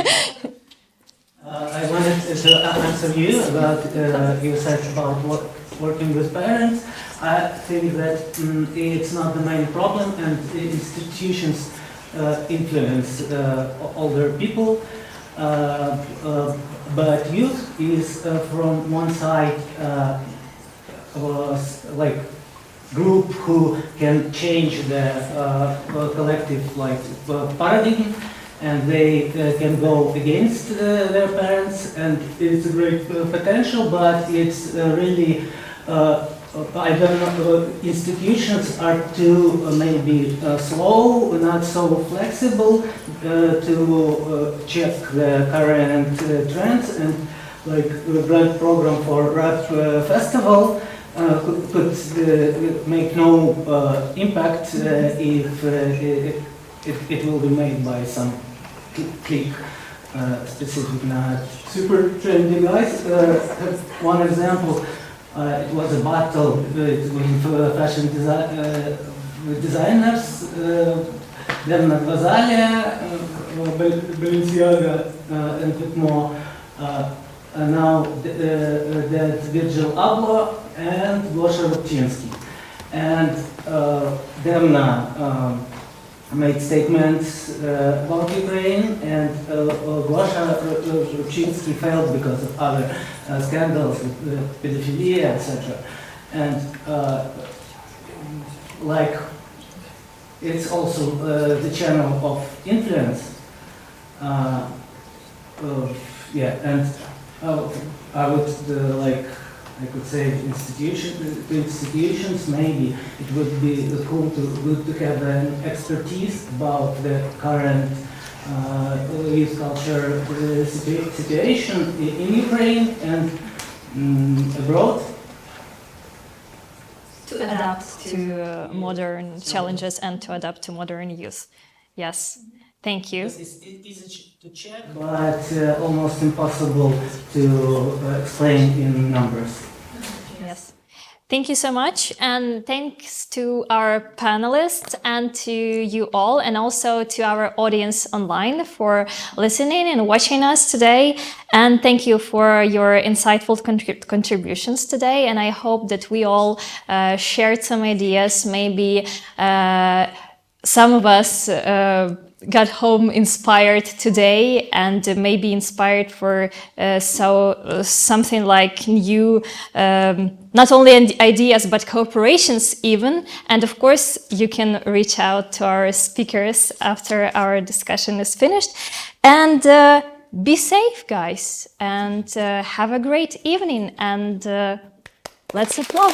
I wanted to answer you about, you said about working with parents. I think that it's not the main problem, and institutions influence older people. But youth is from one side like group who can change the collective like paradigm, and they can go against their parents, and it's a great potential, but it's really I don't know, institutions are too maybe slow, not so flexible to check the current trends, and like a grant program for rap festival could make no impact if it will be made by some clique, specific, not super trendy guys. One example. It was a battle with fashion designers, then Vazalia, Balenciaga, and a bit more. Now that Virgil Abloh and Gosha Rubchinsky. And Demna made statements about Ukraine, and Gosha Rubchinsky failed because of other scandals with pedophilia, etc. And like it's also the channel of influence. Yeah, and I would like I could say institutions maybe it would be good to have an expertise about the current youth culture situation in Ukraine and abroad. To adapt to modern challenges and to adapt to modern youth. Yes, thank you. It's easy to check, but almost impossible to explain in numbers. Yes. Thank you so much, and thanks to our panelists and to you all, and also to our audience online for listening and watching us today. And thank you for your insightful contributions today. And I hope that we all shared some ideas. Maybe some of us got home inspired today, and maybe inspired for something like new, not only ideas but cooperations even. And of course you can reach out to our speakers after our discussion is finished. And be safe, guys, and have a great evening, and let's applaud.